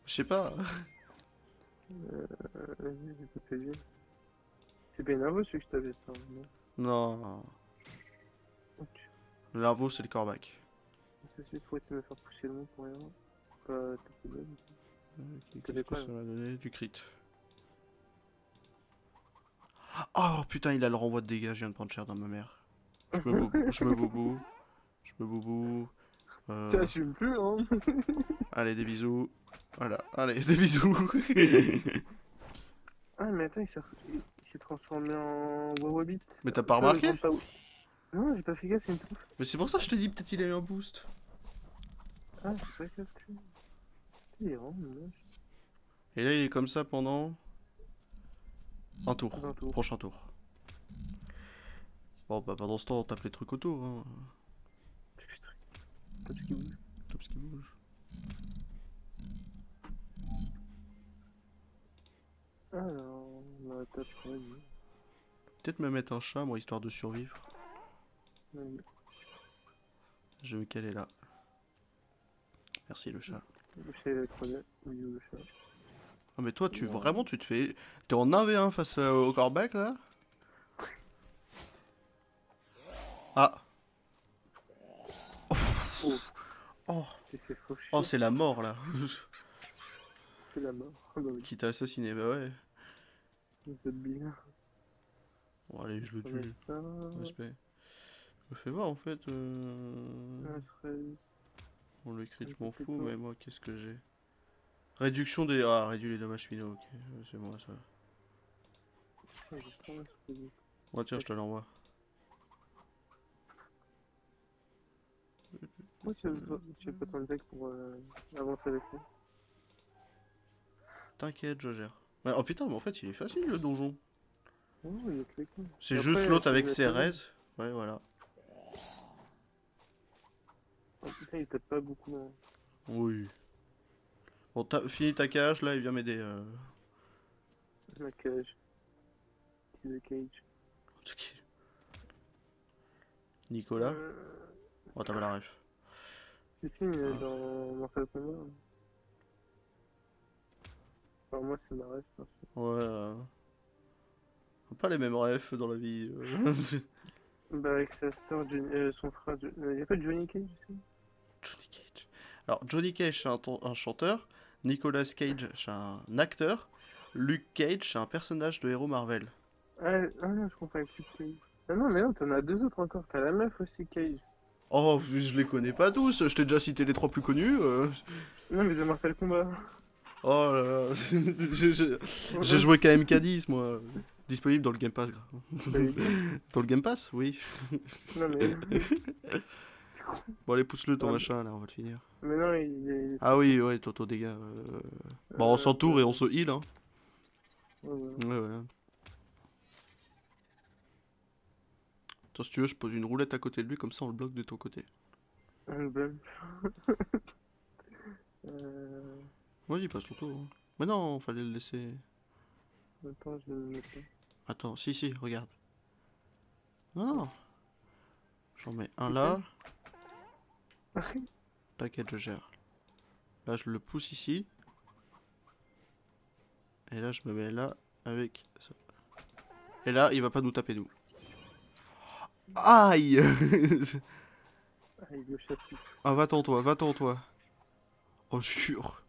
Je sais pas. Vas-y, j'ai pas payé. C'est bien nerveux celui que je t'avais fait, non? Non. Ok. Le larveau, c'est le corbac. C'est celui pourquoi tu me faire pousser le mot pour rien. Pas taper de Qu'est-ce T'avais que quoi, ça là? va donner? Du crit. Oh putain, il a le renvoi de dégâts, je viens de prendre cher dans ma mère. Je me boubou. Je me boubou. Ça assume plus, hein. Allez, des bisous. Voilà, allez, des bisous. Ah, mais attends, il s'est transformé en Wawabit. Mais t'as pas Ça, je remarqué? demande pas où. Non, j'ai pas fait gaffe, c'est une touffe. Mais c'est pour ça que je te dis, peut-être il a eu un boost. Ah, j'ai pas capté. Il est vraiment moche. Et là, il est comme ça pendant un tour. Un tour. Prochain tour. Bon, bah pendant ce temps, on tape les trucs autour. Hein. Top ce qui bouge. Top ce qui bouge. Alors, on a top, vas-y. Peut-être me mettre un chat, moi, histoire de survivre. Vas-y. Je vais me caler là. Merci le chat. C'est le crevet. Oui, le chat. Ah mais toi, vraiment, tu te fais... T'es en 1v1 face au corbac, là? Ah. Oh, Oh, t'es fait faucher. oh c'est la mort, là. C'est la mort. Ah bah oui, Qui t'a assassiné, bah ouais. c'est bien. Bon, allez, je le On va tue. mettre ça. Respect. Je me fais voir, en fait. Un treize. Bon, le crit, je Un m'en petit fous, peu. mais moi, qu'est-ce que j'ai? Réduction des... Ah, réduit les dommages finaux, ok. C'est moi, ça. Ah, j'ai 30, c'est bien. Bon, tiens, je te l'envoie. Moi, tu fais pas ton deck pour avancer avec moi. T'inquiète, je gère. Ouais, oh putain, mais en fait, il est facile, le donjon. Oh, il y a que les cons. C'est Et juste après, l'autre faut avec mettre ses le nom. raises. Ouais, voilà. Oh putain, il tape pas beaucoup. Hein. Oui. Bon, finis ta cage, là, il vient m'aider. La cage. C'est le cage. Ok. Nicolas. Oh, t'as pas la ref. Si, si, mais Ah. dans Mortal Kombat. Hein. Enfin, moi, c'est ma ref. Hein. Ouais. Pas les mêmes refs dans la vie. Bah, avec sa soeur, son frère. Il y a pas de Johnny Cage ici? Johnny Cage. Alors, Johnny Cage, c'est un chanteur. Nicolas Cage, c'est un acteur. Luke Cage, c'est un personnage de héros Marvel. Ah non, je comprends avec Luke Cage. Ah non, mais non, t'en as deux autres encore. T'as la meuf aussi, Cage. Oh, je les connais pas tous. Je t'ai déjà cité les trois plus connus. Non, mais de Mortal Kombat. Oh là là. J'ai joué qu'à MK10, moi. Disponible dans le Game Pass. Dans le Game Pass, oui. Non, mais. Bon, allez, pousse-le ton Ouais. machin, là, on va le finir. Mais non, il est. Ah oui, ouais, Toto dégâts. Bon, on s'entoure et on se heal, hein. Ouais, ouais. Ouais, ouais. Attends, si tu veux, je pose une roulette à côté de lui, comme ça on le bloque de ton côté. Un bump. euh... Vas-y, passe ton tour. Hein. Mais non, fallait le laisser. Attends, je vais le mettre là. Attends, si, regarde. Non, non. J'en mets un Ok. là. T'inquiète, je gère. Là, je le pousse ici. Et là, je me mets là avec ça. Et là, il va pas nous taper, nous. Aïe. Ah, il le chasse. Ah, va-t'en, toi, va-t'en, toi. Oh, jure.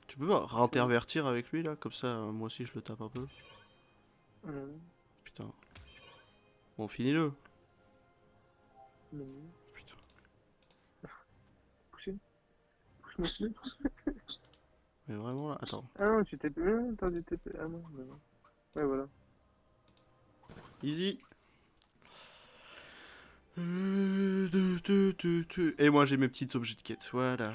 Tu peux pas réintervertir avec lui, là? Comme ça, moi aussi, je le tape un peu. Putain. Bon, finis-le. Non. Putain. Poussez. Pousse-moi. Mais vraiment, là, attends. Ah non, tu t'es. Non, t'as du TP. Ah non, bah non. Ouais, voilà. Easy. Et moi, j'ai mes petites objets de quête, voilà.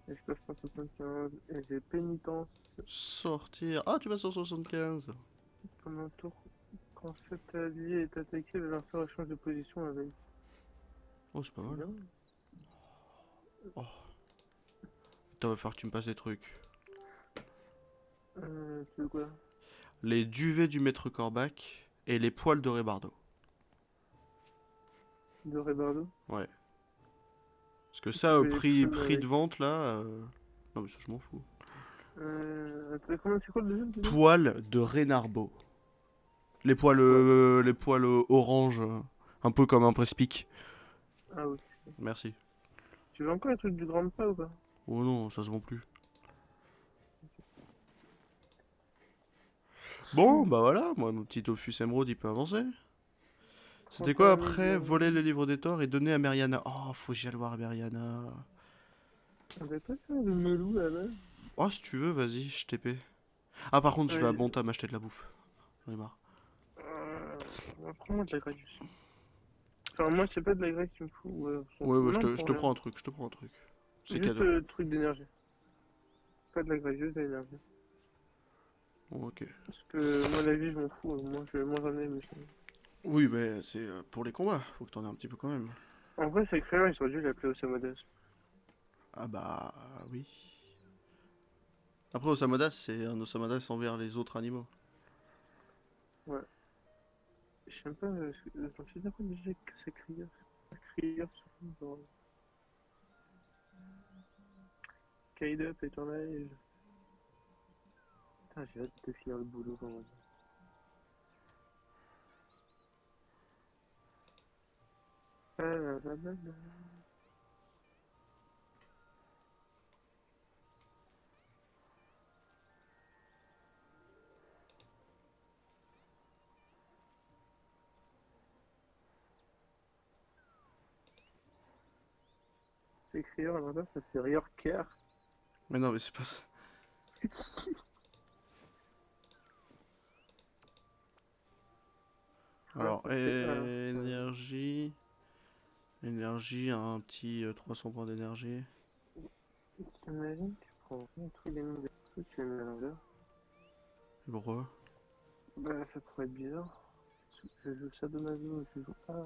Espace 175. Et j'ai pénitence Sortir. Ah, tu vas sur 75. pendant un tour. Quand cet allié est attaqué, le lanceur échange de position avec. Oh, c'est pas mal. Bien. Oh. Putain, va falloir que tu me passes des trucs. Tu veux quoi? Les duvets du maître Corbac et les poils de Rébardo. de Rebardo. Ouais. Parce que ça, Tu fais des poils prix de avec. vente là. Non, mais ça, je m'en fous. Attends, comment c'est quoi le deuxième, tu dis? Poils de Renarbeau. Ouais. Les poils orange. Un peu comme un presse-pique. Ah oui. Merci. Tu veux encore un truc du grand pas ou pas? Oh non, ça se vend plus. Bon, bah voilà, moi, mon petit Opus Emeraude, il peut avancer. C'était quoi 31 000 après? Voler le diamants. livre des torts et donner à Mariana. Oh, faut que j'y aille voir à Mariana. On va pas faire de melou là-bas? Oh, si tu veux, vas-y, je TP. Ah, par contre, je vais à Ouais. Bonta m'acheter de la bouffe. J'en ai marre. Prends-moi de la grecque aussi. Enfin, moi, c'est pas de la grecque qu'il me faut. Ouais, on s'en Ouais, fout. ouais, Non, je prends te rien. prends un truc, je te prends un truc. C'est Juste cadeau. truc d'énergie. Pas de la grecque, juste de l'énergie. Bon, ok. Parce que moi, la vie, je m'en fous. Moi j'en ai, mais Oui, mais c'est pour les combats, faut que t'en aies un petit peu quand même. en vrai, c'est que ils auraient dû l'appeler Osamodas. Ah bah oui. Après, Osamodas, c'est un Osamodas envers les autres animaux. Ouais. Je sais pas, c'est quoi déjà que c'est crieur? Crieur, genre. Kide up et ton âge. Putain, j'ai hâte de finir le boulot quand même. Ah, là, là, là, là. C'est crieur, alors là, ça fait rire care. Mais non, mais c'est pas ça. Là, Alors, ça fait un. énergie. Énergie, un petit 300 points d'énergie. T'imagines, tu prends un truc des noms des trucs, tu les mets à l'envers. Pourquoi? Bah, ça pourrait être bizarre. Je joue Sadomaso, je joue A,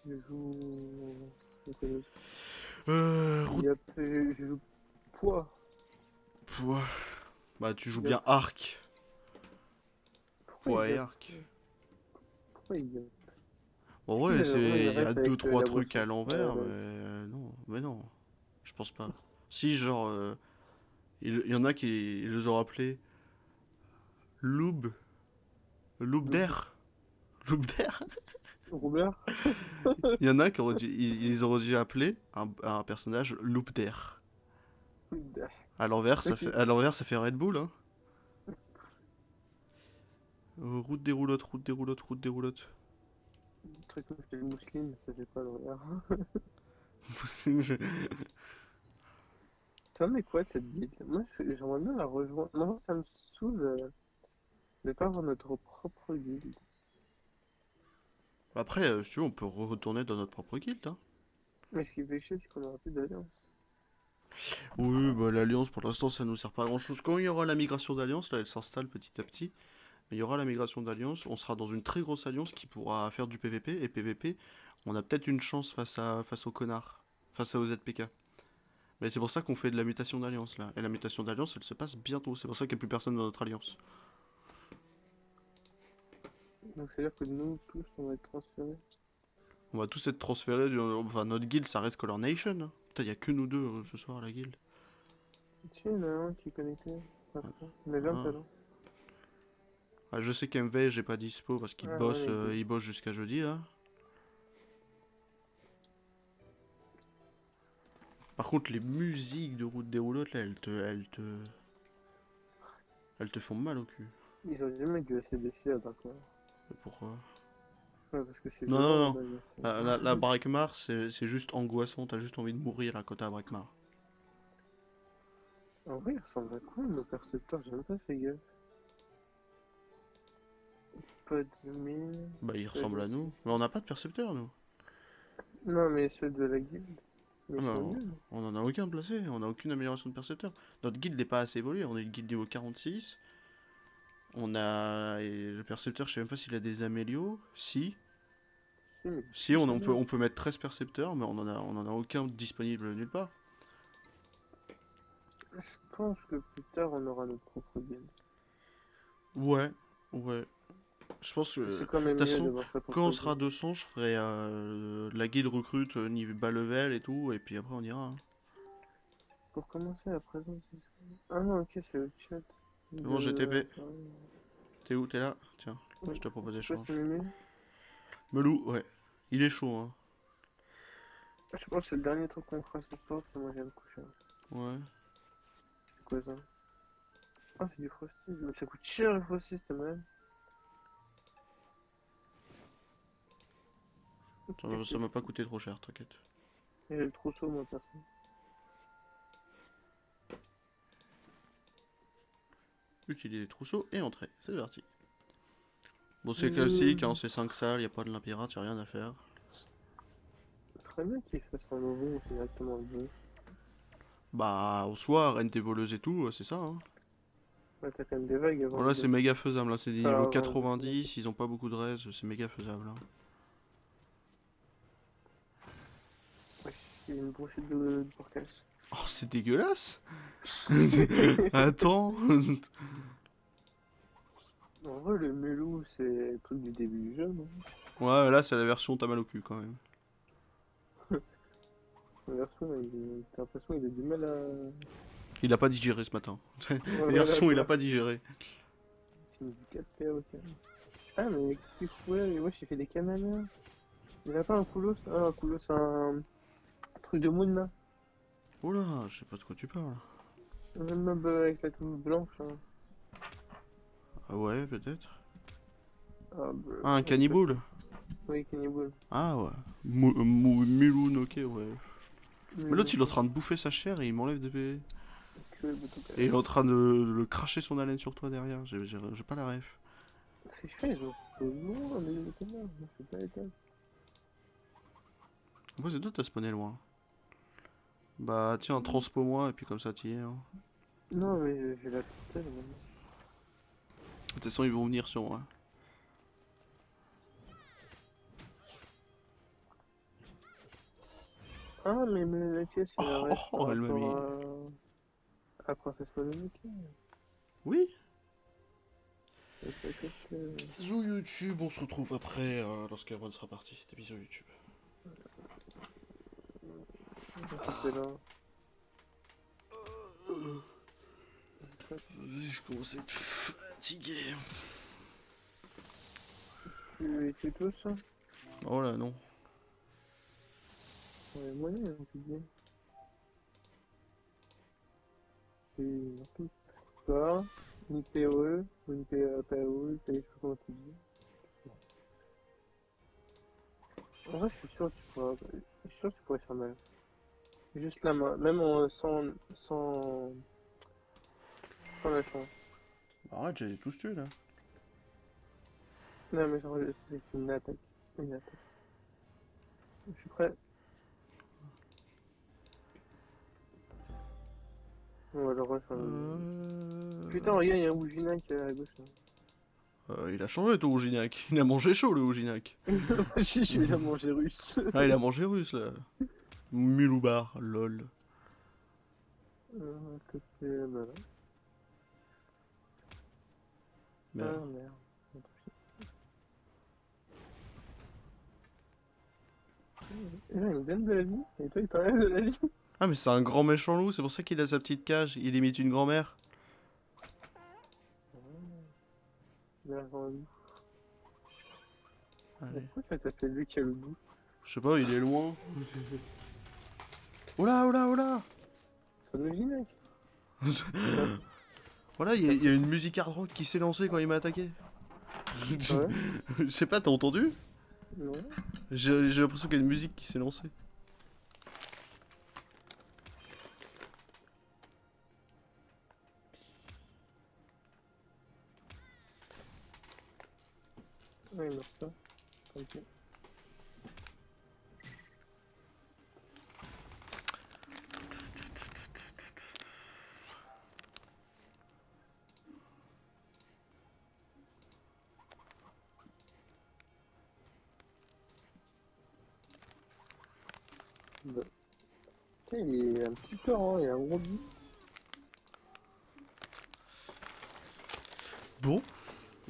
je joue. Je joue quoi d'autre? Route. Je joue poids. Pouah. Bah, tu joues Il y a... bien arc. Pourquoi Poids il y et a... arc. Pourquoi il y a... Bon, Il ouais, a vraiment une il y a ref deux avec trois la trucs à boisson. l'envers, mais non, mais non. Je pense pas. Si, genre, il y en a qui ils les ont appelés Loob. Loob d'air. Loob d'air. Robert? Il y en a qui auraient dû, ils auraient dû appeler un personnage Loop d'air. Ok. À l'envers, ça fait Red Bull, hein. Route des roulottes, route des roulottes. Très cool, c'est le mousseline, ça fait pas le regard. Ça en est quoi cette guilde? Moi, j'aimerais bien la rejoindre. Moi, ça me saoule de pas avoir notre propre guilde. Après, si tu veux, on peut retourner dans notre propre guilde, hein. Mais ce qui fait chier, c'est qu'on aura plus d'alliance. Oui, bah l'Alliance, pour l'instant, ça nous sert pas à grand chose. Quand il y aura la migration d'Alliance, là, elle s'installe petit à petit. Mais il y aura la migration d'Alliance, on sera dans une très grosse Alliance qui pourra faire du PVP. Et PVP, on a peut-être une chance face aux connards, face aux ZPK. Mais c'est pour ça qu'on fait de la mutation d'Alliance, là. Et la mutation d'Alliance, elle se passe bientôt. C'est pour ça qu'il n'y a plus personne dans notre Alliance. Donc, c'est-à-dire que nous, tous, on va être transférés. On va tous être transférés. Enfin, notre guild, ça reste Color Nation, hein. Putain, il y a que nous deux ce soir, la guild. Tiens, il y en a un qui est connecté. Après. Mais viens, Ah. talent. Ah, je sais qu'MV, j'ai pas dispo parce Ah ouais, il est. il bosse jusqu'à jeudi, là. Par contre, les musiques de Route des Roulottes, là, elles te font mal au cul. Ils ont jamais du ACDC à Darkmar. Mais pourquoi? Ouais, parce que c'est Non, non, violent non. là-bas. La Brakmar, c'est juste angoissant. T'as juste envie de mourir à côté à Brakmar. En vrai, il ressemble à quoi nos percepteurs? J'ai même pas fait gaffe. Pas de mine. Bah, il Pas ressemble de... à nous. Mais on n'a pas de percepteur, nous. Non, mais ceux de la guilde. Mais Ah, ils mais sont nuls. on en a aucun placé. On a aucune amélioration de percepteur. Notre guild n'est pas assez évolué. On est une guild niveau 46. On a. Et le percepteur, je sais même pas s'il a des amélios. Si. Si, mais Si, c'est bien. on peut mettre 13 percepteurs, mais on en a aucun disponible nulle part. Je pense que plus tard, on aura notre propre guilde. Ouais, ouais. Je pense C'est que quand même de toute mieux façon, d'avoir ça pour quand on poser. sera 200, je ferai la guide recrute niveau bas level et tout, et puis après on ira, hein. Pour commencer à présent, c'est ça. Ah non, ok, c'est le chat. C'est bon, GTP. Ah, T'es où? T'es là? Tiens, oui. je te propose C'est quoi ce échange. menu? Melou, ouais. Il est chaud, hein. Je pense que c'est le dernier truc qu'on fera ce soir, parce que moi j'ai me coucher. Ouais. C'est quoi ça? Ah, c'est du Frosty. Mais ça coûte cher le Frosty, c'est mal. Ça m'a pas coûté trop cher, t'inquiète. Et j'ai le trousseau, moi, perso. Utiliser trousseau et entrée, c'est parti. Bon, c'est Euh, classique, hein, c'est 5 salles, y a pas de l'impirate, y a rien à faire. Très bien qu'il fasse un nouveau, c'est directement le jeu. Bah, au soir, reine des voleuses et tout, c'est ça, hein. Ouais, t'as quand même des vagues avant Bon, là, le c'est jeu. méga faisable, là, c'est des Enfin, niveaux avant le jeu. 90, ils ont pas beaucoup de res, c'est méga faisable, hein. Ouais, il y a une brochette de porcasse. Oh, c'est dégueulasse. Attends. En vrai, le melou, c'est le truc du début du jeu, non? Ouais, là, c'est la version t'as mal au cul, quand même. La version, t'as l'impression qu'il a du mal à. Il a pas digéré ce matin. Ouais, La voilà, version, il a quoi. pas digéré. C'est du 4P, ok. Ah, mais qu'est-ce que ouais, j'ai fait des cananas. Il a pas un coulos? Ah, un coulos, un truc de moon là. Oh là, je sais pas de quoi tu parles. Un mob avec la touche blanche. Hein. Ah ouais, peut-être. Ah, bah, Ah, un je sais pas. cannibale. Oui, cannibal. Ah ouais. Mulun, ok, ouais. Mais l'autre, il est en train de bouffer sa chair et il m'enlève des... Et il est en train de le cracher son haleine sur toi derrière. J'ai pas la ref. C'est fait, ils ont loin les canards. Moi, c'est pas les cas. Après, c'est toi, t'as spawné loin. Bah, tiens, transpo-moi et puis comme ça, t'y es, hein. Non, mais j'ai la tourtelle maintenant. De toute façon, ils vont venir sur moi. Ah, mais la pièce, il Oh, reste oh, par oh, elle m'a mis. rapport à Princesse Mononoke. Oui. Et peut-être que. Bisous YouTube, on se retrouve après lorsqu'Aaron sera parti. C'était bisous YouTube. C'était là. Je commence à être fatigué. Tu es tous ça? Oh là, non. Ouais, moyen, on peut dire. C'est tout. Toi, une POE, ou une POE, je sais pas comment tu dis. En vrai, je suis sûr que tu pourrais faire mal. Juste la main, même sans la chance. Arrête, j'ai tous tué là. Non, mais genre, c'est une attaque. Une attaque. Je suis prêt. On va le rush. Putain, regarde, il y a un Oujinac à gauche. Il a changé ton Ouginac. Il a mangé chaud le Ouginac. Si, je vais la manger russe. Ah, il a mangé russe là. Muloubar, lol. Voilà. Merde. Ah merde. Il me donne de la vie, et toi il t'enlève de la vie. Ah, mais c'est un grand méchant loup, c'est pour ça qu'il a sa petite cage. Il imite une grand-mère. Merde, dans la vie. Allez. Pourquoi tu as tapé lui qui a le bout? Je sais pas, il est loin. Oh là, oh là, oh là. C'est un Oujinac. Voilà, il y a une musique hard rock qui s'est lancée quand il m'a attaqué. Ouais. Je sais pas, t'as entendu? Non. J'ai l'impression qu'il y a une musique qui s'est lancée. Ouais, il meurt pas. Ok. Bah. Putain, il est un petit peu, hein, il a un gros but. Bon,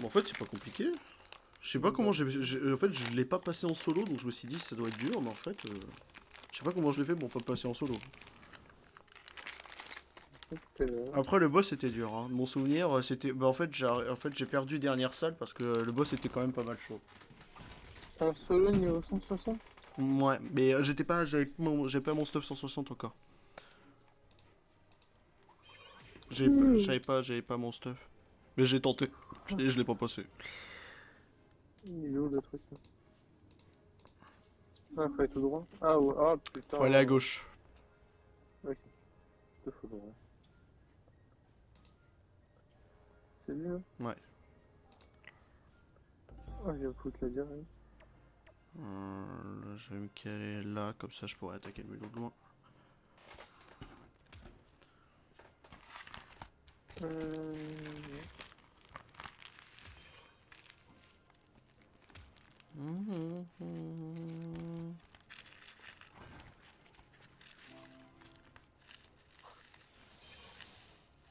en fait, c'est pas compliqué. Je sais pas comment en fait, je l'ai pas passé en solo, donc je me suis dit ça doit être dur, mais en fait, je sais pas comment je l'ai fait pour pas passer en solo. Après le boss était dur, hein. Mon souvenir c'était, bah en fait j'ai perdu dernière salle parce que le boss était quand même pas mal chaud. Un solo niveau 160? Ouais, mais j'avais pas mon stuff 160 encore. J'avais pas mon stuff. Mais j'ai tenté et je l'ai pas passé. Il est où le truc là? Ah, faut aller tout droit. Ah, ouais. Ah putain. Faut aller à gauche. Ok, tout faut droit. C'est lui là? Ouais. Ah, je vais foutre la direct. Là, je vais me caler là, comme ça je pourrais attaquer le mulot de loin. Euh...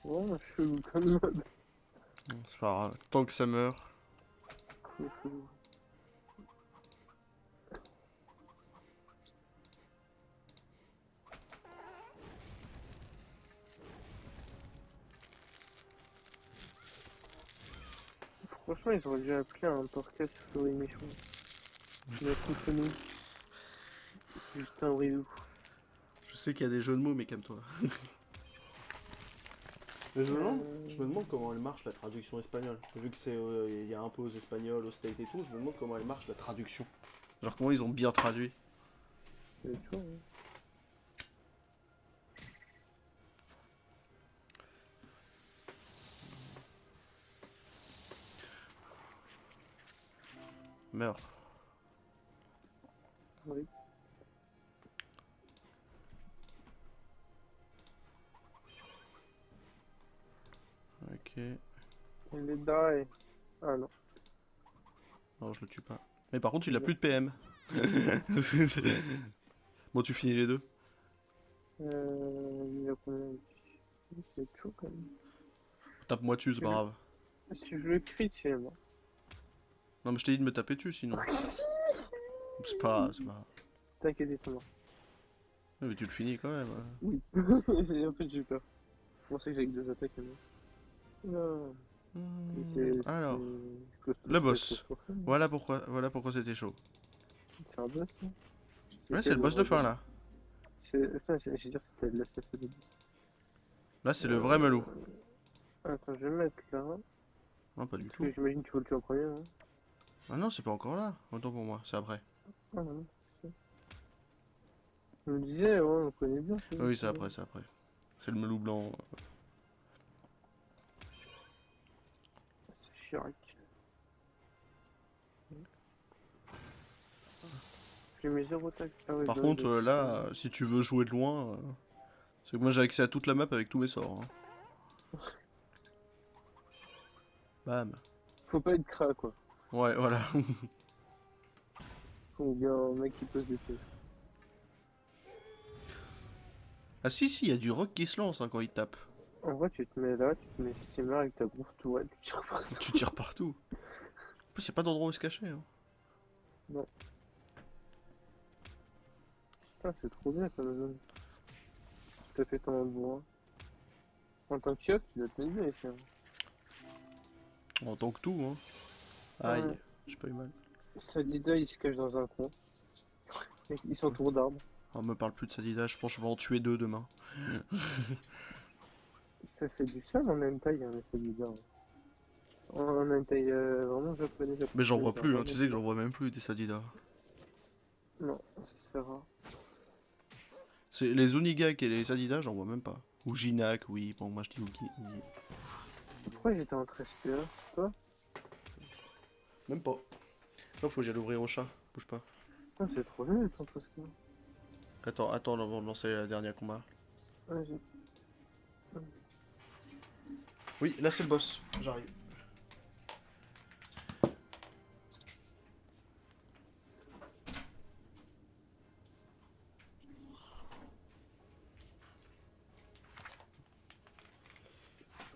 Oh, chelou comme mode. C'est pas grave, tant que ça meurt. Trop chelou. Franchement, ils auraient dû appeler un podcast sur l'émission. Notre nous. Juste un bridou. Je sais qu'il y a des jeux de mots, mais calme-toi. Mais je me demande comment elle marche la traduction espagnole. Vu que c'est, il y a un peu aux espagnols, aux States et tout, je me demande comment elle marche la traduction. Genre comment ils ont bien traduit. C'est chaud, hein. Meurs. Oui. Ok. Il est die. Ah non. Non, je le tue pas. Mais par contre, il a plus de PM. Bon, tu finis les deux. Il a combien? C'est chaud quand même. Tape-moi dessus, c'est pas grave. Si je le crie, tu es mort. Non, mais je t'ai dit de me taper dessus sinon. C'est pas grave. T'inquiète, c'est mort. Ouais, mais tu le finis quand même. Hein. Oui. En fait, j'ai eu peur. Je pensais que j'avais que deux attaques. Mais... Non. Alors, C'est le boss. Voilà pourquoi c'était chaud. C'est un boss, hein. Ouais, c'est le boss de fin là. Putain, j'ai dire que c'était de la CF de boss. Là, c'est le vrai melou. Attends, je vais mettre là. Non, pas du Parce tout. que j'imagine que tu veux le tuer en premier. Hein. Ah non, c'est pas encore là. Autant pour moi, c'est après. Ah non, c'est ça. Je me disais, ouais, on connaît bien. Oui, c'est après, c'est après. C'est le melou blanc. C'est Chirac. J'ai mis 0 tac. Ah ouais, Par bah oui, contre, bah, là, si tu veux jouer de loin, c'est que moi j'ai accès à toute la map avec tous mes sorts. Hein. Bam. Faut pas être cra quoi. Ouais, voilà. Faut bien un mec qui pose des pieds. Ah si, si, il y a du rock qui se lance hein, quand il tape. En vrai, tu te mets là, tu te mets steamer avec ta grosse tourelle, tu tires partout. Tu tires partout. En plus, y a pas d'endroit où se cacher. Hein. Non. Putain, c'est trop bien comme zone. T'as fait ton bourrin. En tant que chef, tu dois te mettre bien ici. Hein. En tant que tout, hein. Aïe, Ouais. j'ai pas eu mal. Sadida, il se cache dans un coin. Il s'entoure d'arbres. On me parle plus de Sadida, je pense que je vais en tuer deux demain. Ça fait du sale en même taille, hein, les Sadida. En même taille vraiment japonais. Mais j'en vois plus, hein, tu sais que j'en vois même plus des Sadida. Non, ça se fait rare. C'est les Onigak et les Sadida, j'en vois même pas. Ou Jinak, oui, bon, moi je dis Ugi. Pourquoi j'étais en 13 PA, c'est toi? Même pas. Non, faut que j'aille ouvrir au chat, bouge pas. Ah, c'est trop bien d'être en 13 PA. Attends, avant de lancer le dernier combat. Vas-y. Oui, là c'est le boss, j'arrive.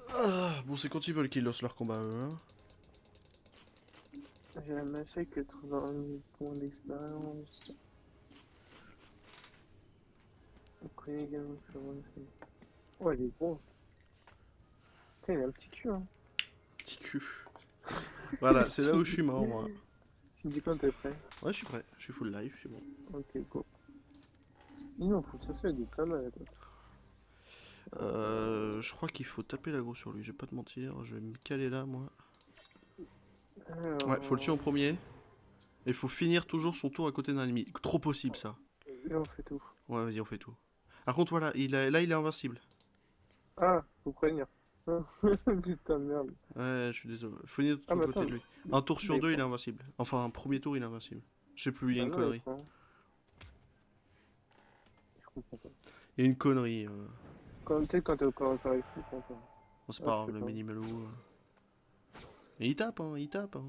Ah, bon, c'est quand ils veulent qu'ils lancent leur combat eux. Hein. J'ai un machin 80 000 points d'expérience. On connaît également sur One Piece. Oh, il est gros. Putain, il a un petit cul, hein. Petit cul. Voilà, c'est là où je suis mort, moi. Tu me dis quand t'es prêt. Ouais, je suis prêt. Je suis full life, c'est bon. Ok, go. Non, faut que ça soit du pas mal, quoi. Je crois qu'il faut taper l'aggro sur lui, je vais pas te mentir. Je vais me caler là, moi. Ouais, faut le tuer en premier. Et il faut finir toujours son tour à côté d'un ennemi. Trop possible, ça. Là, on fait tout. Ouais, vas-y, on fait tout. Par contre, voilà, là, il est invincible. Ah, faut prévenir. Putain, merde. Ouais, je suis désolé. Faut finir Ah, tout mais à côté attends. de lui. Un tour sur Mais deux, il est invincible. Enfin, un premier tour, il est invincible. Je sais plus, il y a bah une non, il connerie. prend. Je comprends pas. Il y a une connerie. Quand, tu sais, quand t'es au corps à corps avec lui, je comprends pas. Bon, c'est Ah, pas je grave, sais le pas. mini-melou. Et il tape, hein, il tape. Hein.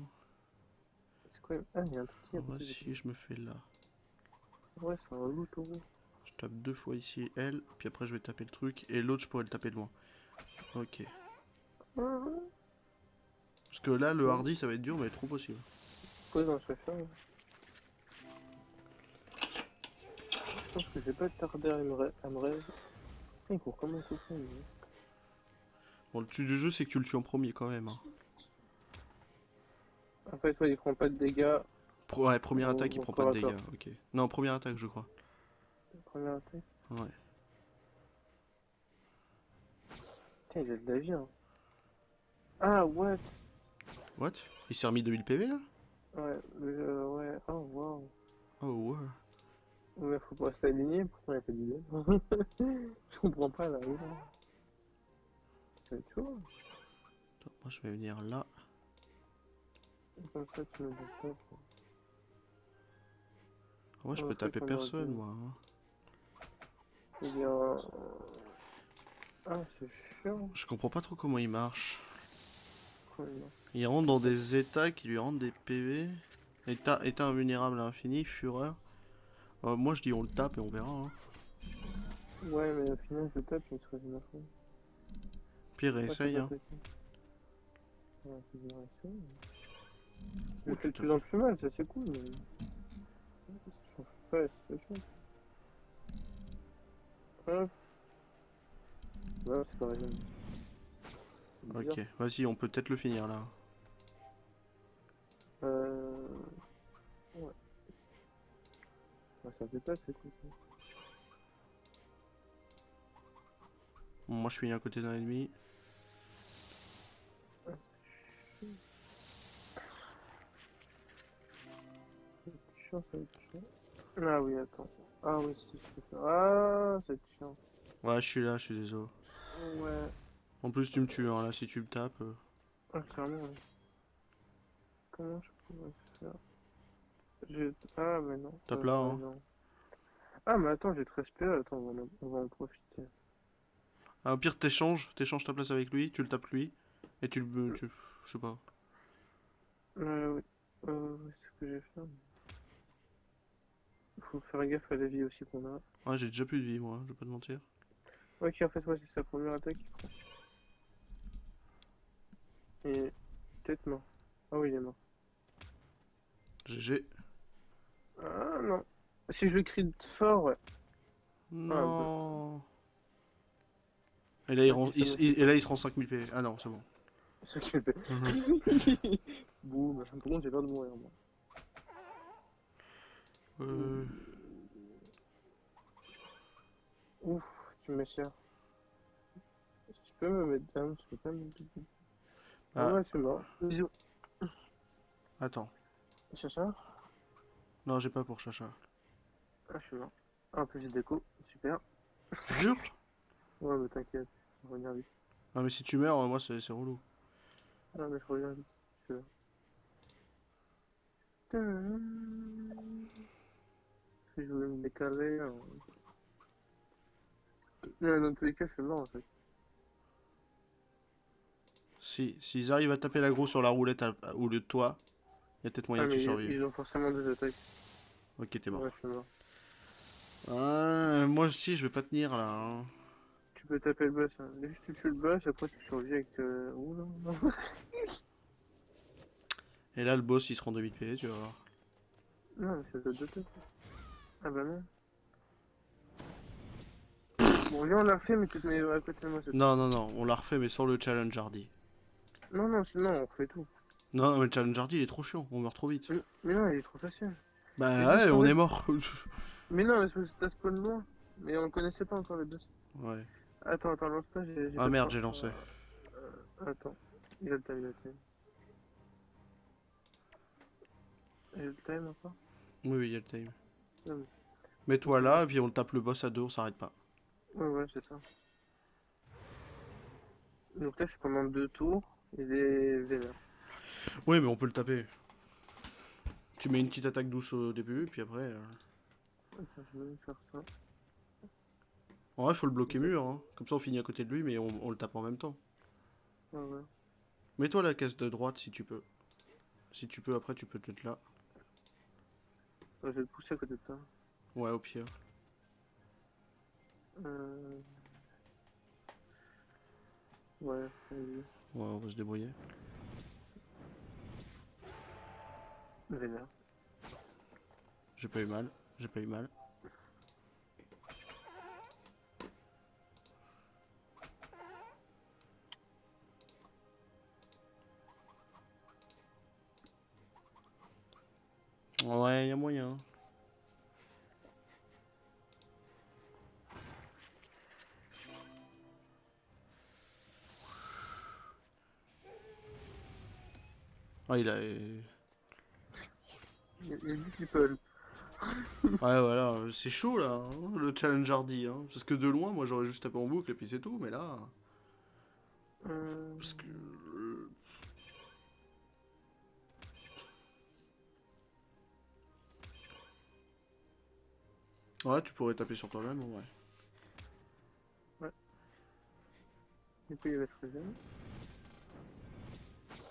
C'est quoi? Ah, il y a un petit à côté de Voici, je me fais là. Ouais, c'est un loup taureau. Je tape deux fois ici, elle. Puis après, je vais taper le truc. Et l'autre, je pourrais le taper de loin. Ok. Parce que là, le hardy, ça va être dur, mais trop possible. Pose dans le chauffeur. Je pense que je vais pas tarder à me rêve. Putain, il court comme un cochon, lui. Bon, le truc du jeu, c'est que tu le tues en premier quand même. Hein. En fait, ouais, il prend pas de dégâts Ouais, première attaque, il au prend pas corps de à corps. dégâts. Ok. Non, première attaque, je crois. Première attaque. Ouais. Putain, il a de la vie, hein. Ah, what? What? Il s'est remis 2000 PV là? Ouais, ouais. Oh, waouh. Oh ouais. Ouais, faut pas s'aligner, pourquoi il a pas d'idée? Je comprends pas, là. Oula. Ça va être chaud. Attends, moi, je vais venir là. Comme ça, tu me dis top. Moi, je Ouais, peux faut taper qu'on personne, aurait dû- moi. Hein. Il y a un... Ah, c'est chiant. Je comprends pas trop comment il marche. Quand même. Il rentre dans des états qui lui rendent des PV. État invulnérable à l'infini, fureur. Moi, je dis on le tape et on verra. Hein. Ouais, mais au final, je tape, il se revient à fond. Pire, Ouais, essaye. c'est Hein. pas ouais, c'est bien réussi. Je Oh, le fais de putain. plus en plus mal, ça c'est cool, mais... Ça change pas la situation. Hop. Ouais, c'est pareil. C'est bizarre. Ok, vas-y, on peut peut-être le finir là. Ouais. Ouais, ça fait pas, c'est cool. Ça. Bon, moi, je finis à côté d'un ennemi. Chiant, ça va être chiant. Ah oui, attends. Ah oui, c'est ce que je peux faire. Ah, ça va être chiant. Ouais, je suis là, je suis désolé. Ouais. En plus, tu me tues, hein, là, si tu me tapes. Ah, clairement, ouais. Comment je pourrais faire? Ah, mais non. Tape là, Ouais, hein. non. Ah, mais attends, j'ai 13 PA, attends, on va en profiter. Ah, au pire, t'échanges ta place avec lui, tu le tapes lui. Et tu le. Je sais pas. Oui. Oui, c'est ce que j'ai fait. Faut faire gaffe à la vie aussi qu'on a. Ouais, j'ai déjà plus de vie, moi, je vais pas te mentir. Ok, en fait, ouais, c'est sa première attaque qu'il prend. Et peut-être mort. Ah oui, il est mort. GG. Ah non. Si je le crie fort, ouais. Ah, bah. Non. Et là, Ok, ça me et là, il se rend 5000 PV. Ah non, c'est bon. c'est ça qui me fait. Boum. Par contre, j'ai peur de mourir, moi. Euh... Ouf, tu me sers. Tu peux me mettre down, tu peux pas me mettre down. Ah Ah, ouais, je suis mort. Bisous. attends. Chacha? Non, j'ai pas pour Chacha. Ah, je suis mort. Ah, en plus j'ai déco. Super. Tu jures? Ouais, mais t'inquiète. Je reviens vite. Ah, mais si tu meurs, moi, c'est relou. Ah, mais je reviens vite. Je suis là. Si je voulais me décaler. Non, dans tous les cas, je suis mort en fait. S'ils arrivent à taper l'aggro sur la roulette au lieu de toi, il y a peut-être moyen Ah, que tu mais survives. ils ont forcément des attaques. Ok, t'es mort. Ouais, je suis mort. Ah, moi aussi, je vais pas tenir là. Hein. Tu peux taper le boss. Hein. Juste tu tues le boss, après tu survis avec. Oula. Et là, le boss, il se rend 2000 PV, tu vas voir. Non, mais c'est de tête. Ah bah non. Bon, viens, on l'a refait, mais tu te mets à côté de moi. Non, non, non, on l'a refait, mais sans le challenge hardy. Non, non, sinon on refait tout. Non, mais le challenge hardy, il est trop chiant, on meurt trop vite. Mais non, il est trop facile. Mais Bah juste ouais, en on fait... est mort. Mais non, parce que t'as spawn loin. Mais on connaissait pas encore les deux. Ouais. Attends, lance pas, j'ai Ah pas de merde, temps. j'ai lancé. Attends. Il a le time, il a le time. Il a le time encore? Oui, oui, il y a le time. Ah oui. Mets-toi là, et puis on tape le boss à deux, on s'arrête pas. Ouais, c'est ça. Donc là, je suis pendant 2 tours. Il est vénère. Oui, mais on peut le taper. Tu mets une petite attaque douce au début, puis après... Attends, je vais faire ça. En vrai, faut le bloquer mur, hein. Comme ça, on finit à côté de lui, mais on le tape en même temps. Ouais. Mets-toi la caisse de droite si tu peux. Si tu peux, après, tu peux te mettre là. Je vais le pousser à côté de toi. Ouais, au pire. Ouais, vas-y. Ouais, on va se débrouiller. Vénère. J'ai pas eu mal. J'ai pas eu mal. Ouais, y a moyen. Ah, il a... Il dit qu'il peut. Ouais, voilà, c'est chaud là, hein, le challenge hardy. Hein. Parce que de loin, moi j'aurais juste tapé en boucle et puis c'est tout, mais là. Parce que. Ouais, tu pourrais taper sur toi-même, ouais. Ouais. Du coup, il va se réveiller.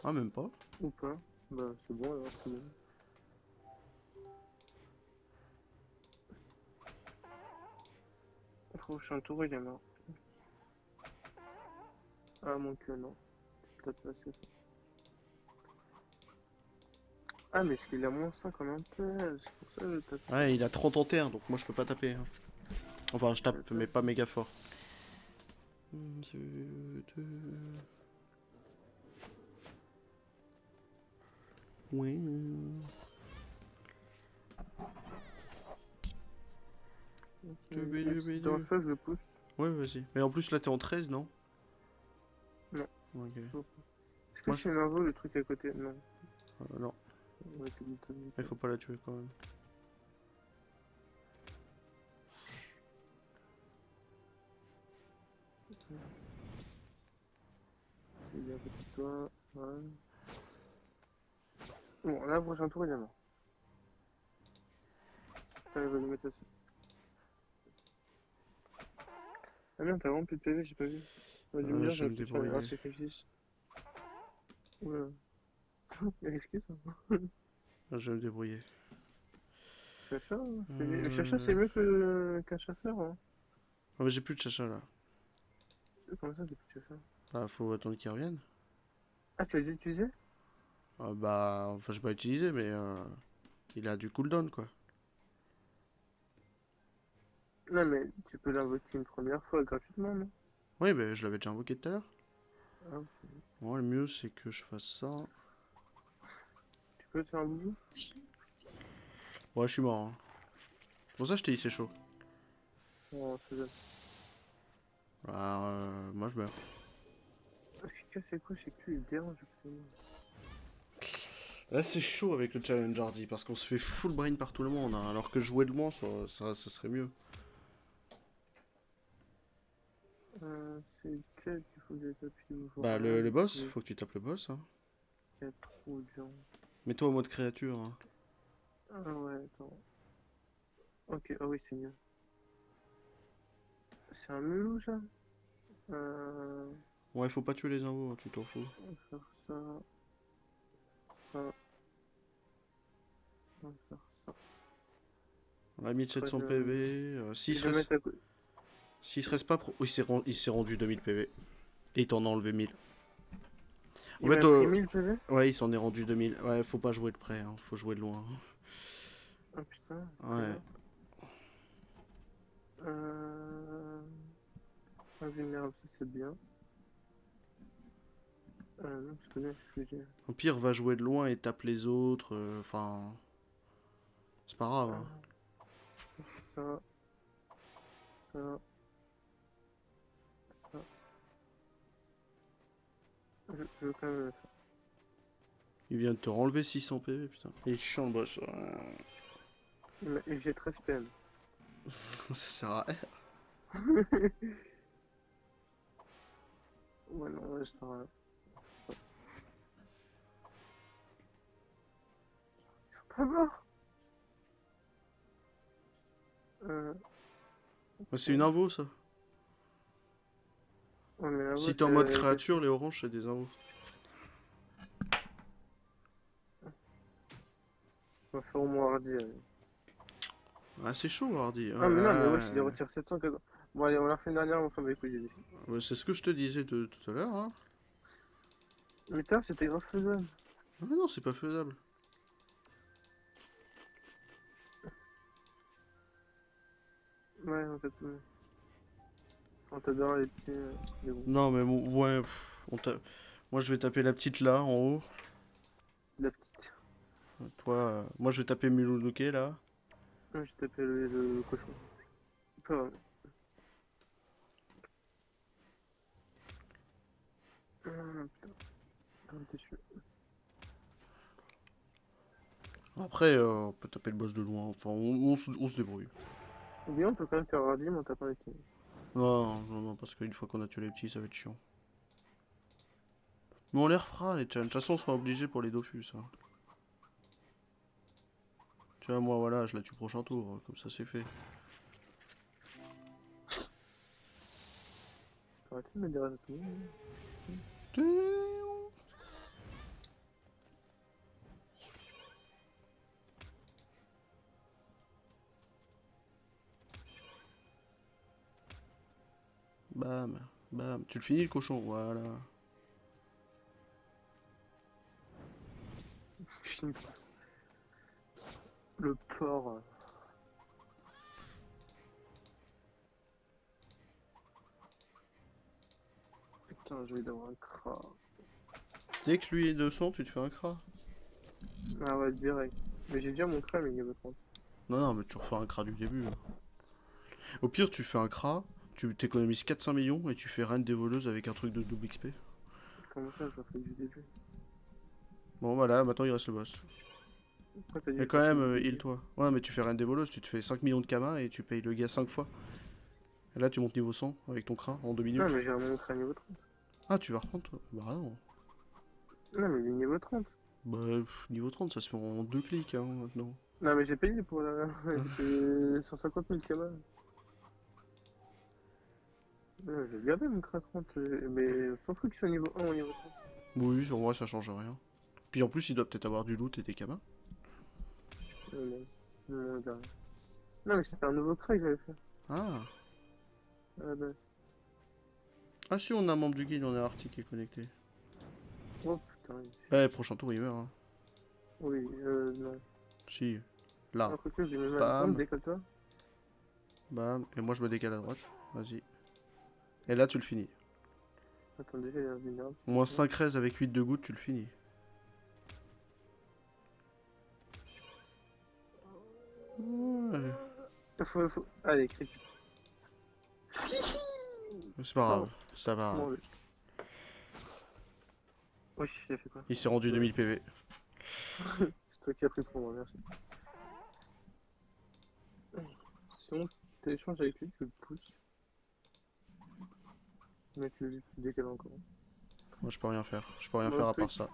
Ah, même pas. Ou pas. Bah, c'est bon alors, c'est bon. Le prochain tour, il est mort. Ah, mon que non. T'as passé ça. Ah, mais est-ce qu'il a moins 5 en impel? C'est pour ça que je tape. Ouais, il a 30 en terre, donc moi je peux pas taper. Hein. Enfin, je tape, mais pas méga fort. Ouais. Si ça dérange pas, je le pousse. Ouais, vas-y. Mais en plus, là, t'es en 13, non? Non. Ok. Est-ce que c'est Marveau le truc à côté? Non. Non. Ouais, Il faut pas la tuer quand même. Il est à côté de toi. Ouais. Bon, là, prochain tour, il est mort. T'arrives à le mettre aussi. Ah merde, t'as vraiment plus de PV, j'ai pas vu. On va me dire, Je vais me j'aurais pu te faire débrouiller. un sacrifice. Oula. C'est risqué ça. Je vais me débrouiller. Chacha, Chacha c'est mieux qu'un chasseur. Hein. Ah, mais j'ai plus de chacha là. Comment ça, t'as plus de chacha? Bah, faut attendre qu'il revienne. Ah, tu l'as déjà utilisé? Bah, enfin, j'ai pas utilisé, mais il a du cooldown quoi. Non, mais tu peux l'invoquer une première fois gratuitement, non? Oui, mais je l'avais déjà invoqué tout à l'heure. Ah, Bon, le mieux c'est que je fasse ça. tu peux faire un bisou? Ouais, je suis mort. Hein. C'est pour ça que je t'ai dit c'est chaud. Oh, c'est bien. Bah, moi je meurs. Efficace, c'est quoi? Je sais plus, il dérange absolument. Là, c'est chaud avec le challenge hardy parce qu'on se fait full brain par tout le monde. Hein, alors que jouer de loin, ça serait mieux. C'est lequel qu'il faut que j'ai tapé? Bah, le boss, faut que tu tapes le boss. Hein. Il y a trop de gens. Mets-toi en mode créature. Hein. Ah ouais, attends. Ok, ah oui, c'est mieux. C'est un melou, ça? Ouais, faut pas tuer les invos, hein, tu t'en fous. On va faire ça. Ça. On va faire ça. On a mis 700 PV. S'il se reste pas. Il s'est rendu 2000 PV. Et il t'en a enlevé 1000. En Il m'a fait, pris 1000 PV. ouais, il s'en est rendu 2000. Ouais, faut pas jouer de près, hein, faut jouer de loin. Oh putain, très Ouais. bien. Invulnérable, ça c'est bien. Non, je connais ce que j'ai. Au pire, va jouer de loin et tape les autres. Enfin, c'est pas grave, hein. Ça, ça, ça. Je veux quand même le faire. Il vient de te renlever 600 PV, putain. Il est chiant le boss. Et j'ai 13 PM. Ça sert à rien. Ouais, non, ouais, ça va. Pas mort. Ouais, c'est une invo, ça. Ouais, mais là-bas, Si t'es en mode créature, les oranges, c'est des invos. on va faire au moins hardy. Ah, c'est chaud, Hardy. Ah, mais non, mais ouais, Ouais. je les retire 700. Bon, allez, on l'a fait une dernière, on fait mes couilles, j'ai dit. Ouais, c'est ce que je te disais tout à l'heure, hein. Mais putain, c'était grave faisable. Ah non, c'est pas faisable. Ouais, on t'adore les petits. Mais bon, Non, mais ouais, moi je vais taper la petite là, en haut. la petite. Toi, moi je vais taper Mululuke là. Ouais, j'ai tapé le cochon. Pas vraiment. Putain, t'es sûr. Après, on peut taper le boss de loin. Enfin, on se débrouille. Ou bien on peut quand même faire hardy, mais on tape pas les petits. Non, non, non, parce qu'une fois qu'on a tué les petits, ça va être chiant. Mais on les refera, les challenges. De toute façon, on sera obligé pour les Dofus, hein. Tu vois, moi, voilà, je la tue prochain tour. Comme ça, c'est fait. Arrêtez de me dire à tout le monde. Bam, bam. Tu le finis le cochon, voilà. Le porc. Putain, je vais d'avoir un cra. Dès que lui est 200, tu te fais un cra. Ah ouais, direct. Mais j'ai déjà mon cra, mais il y avait 30. Non, non, mais tu refais un cra du début, hein. Au pire, tu fais un cra, tu t'économises 400 millions et tu fais reine des voleuses avec un truc de double XP. Comment ça, je refais du début? Bon, voilà, maintenant il reste le boss. Pourquoi t'as dit Et que quand je refais même, du début? heal-toi. Ouais, mais tu fais reine des voleuses, tu te fais 5 millions de kamas et tu payes le gars 5 fois. Et là, tu montes niveau 100 avec ton cra en 2 Non, minutes. mais j'ai mon cra niveau 30. Ah, tu vas reprendre toi? Bah non. Non, mais il est niveau 30. Bah, niveau 30, ça se fait en 2 clics, hein, maintenant. Non, mais j'ai payé pour la. J'ai 150 000 kamas. Ouais, j'ai gardé mon cra 30. Mais s'en fout qu'il soit niveau 1 ou niveau 30. Oui, sur moi, ça change rien. Puis en plus, il doit peut-être avoir du loot et des kamas. Non, non, non, non, mais c'était un nouveau cra que j'avais fait. Ah. À la base. Ah si, on a un membre du guild, on a Arctic qui est connecté. Oh putain. Eh, prochain tour, il meurt, hein. Oui, non. Si. Là. Un truc que j'ai mis mal. Bam. Décale-toi. Bam. Et moi, je me décale à droite. Vas-y. Et là, tu le finis. Attends, déjà, il y a un vulnérable. Moins 5 raises avec 8 de gouttes, tu le finis. Ouais. Allez, critique. C'est pas grave, ça va. Bon, oui. Wesh, il a fait quoi? Il s'est rendu 2000 PV. C'est toi qui as pris pour moi, merci. Sinon, tu échanges avec lui, tu le pousses. Mais tu le décales encore. Moi, je peux rien faire. Je peux rien Bon, faire à truc. part ça.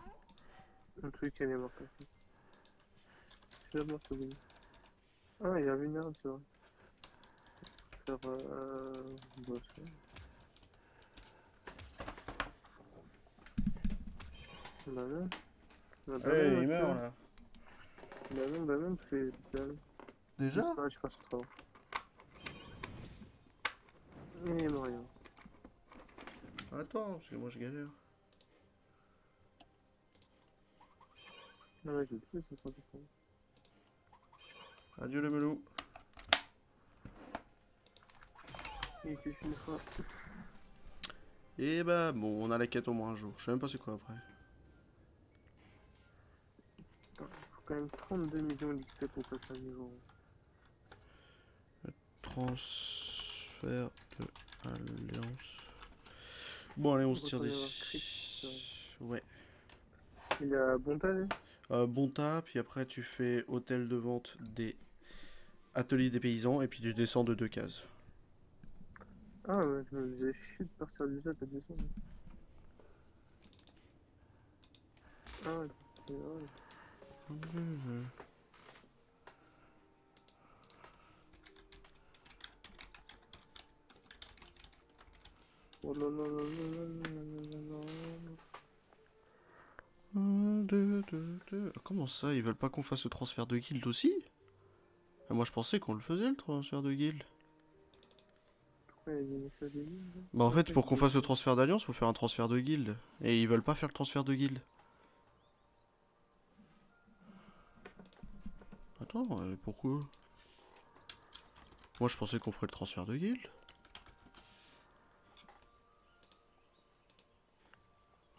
Un truc qui est mort. C'est d'abord ce que ah, il y a un vulnérable, c'est vrai. Faire. Boss. Bah non. Bah non, il meurt là. là. Bah non, c'est. Déjà? Ah, je passe au travail. Il est mort, rien. Attends, parce que moi je galère. Non, mais j'ai le feu, ça sera tout. Adieu le melou. Et que je une fois. Et bah bon, on a la quête au moins un jour. Je sais même pas c'est quoi après. Attends, il faut quand même 32 millions d'XP pour passer un niveau. Transfert de alliance. Bon allez, on se tire Autant y des... avoir crit. Ouais. Il y a bon tas, hein. Bonta, puis après tu fais hôtel de vente des ateliers des paysans, et puis tu descends de 2 cases. Ah ouais, je me faisais chier de partir du jeu, pas de descendre. Ah ouais, c'est vrai. Oh là là là là là là là là. Comment ça, ils veulent pas qu'on fasse le transfert de guild aussi? Ah, moi je pensais qu'on le faisait le transfert de guild. Pourquoi il y a des messages de ligne, là? Bah en Ah, fait ça, pour j'ai qu'on des fasse le trucs. transfert d'alliance, faut faire un transfert de guild. Et ils veulent pas faire le transfert de guild. Attends, pourquoi? Moi je pensais qu'on ferait le transfert de guild.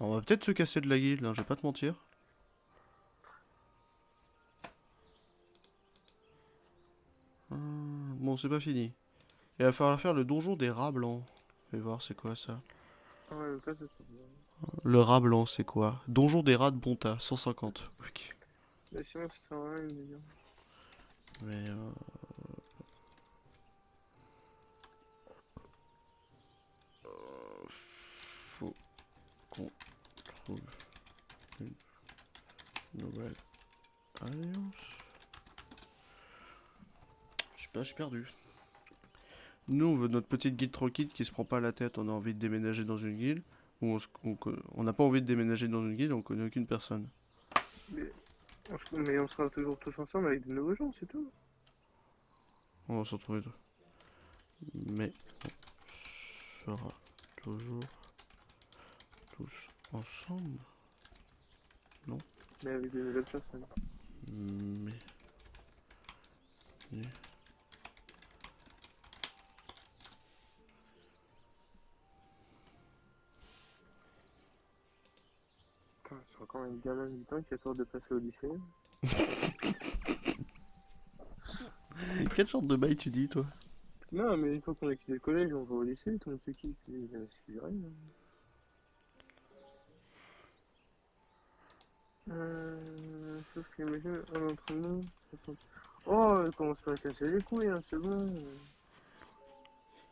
On va peut-être se casser de la guilde, hein, je vais pas te mentir. Bon, c'est pas fini. Il va falloir faire le donjon des rats blancs. Fais voir, c'est quoi ça? Ah ouais, donc là, ça se bien. Le rat blanc, c'est quoi? Donjon des rats de Bonta, 150. Ok. Mais sinon, ça sert à rien, il me dit. Mais faut qu'on trouve une nouvelle alliance. Je sais pas, je suis perdu. Nous, on veut notre petite guilde tranquille qui se prend pas la tête. On a envie de déménager dans une guilde. Ou on n'a pas envie de déménager dans une guilde, on connaît aucune personne. Mais mais on sera toujours tous ensemble avec de nouveaux gens, c'est tout. On va se retrouver. Mais on sera toujours tous ensemble. Mais avec de nouvelles personnes. Mais. Putain, c'est encore un gamin de 8 ans qui a peur de passer au lycée. Quel genre de bail tu dis, toi? Non, mais une fois qu'on a quitté le collège, on va au lycée, tout le monde se kiffe. C'est rien. Sauf qu'imagine un entraînement. Oh, il commence pas à casser les couilles, hein, c'est bon.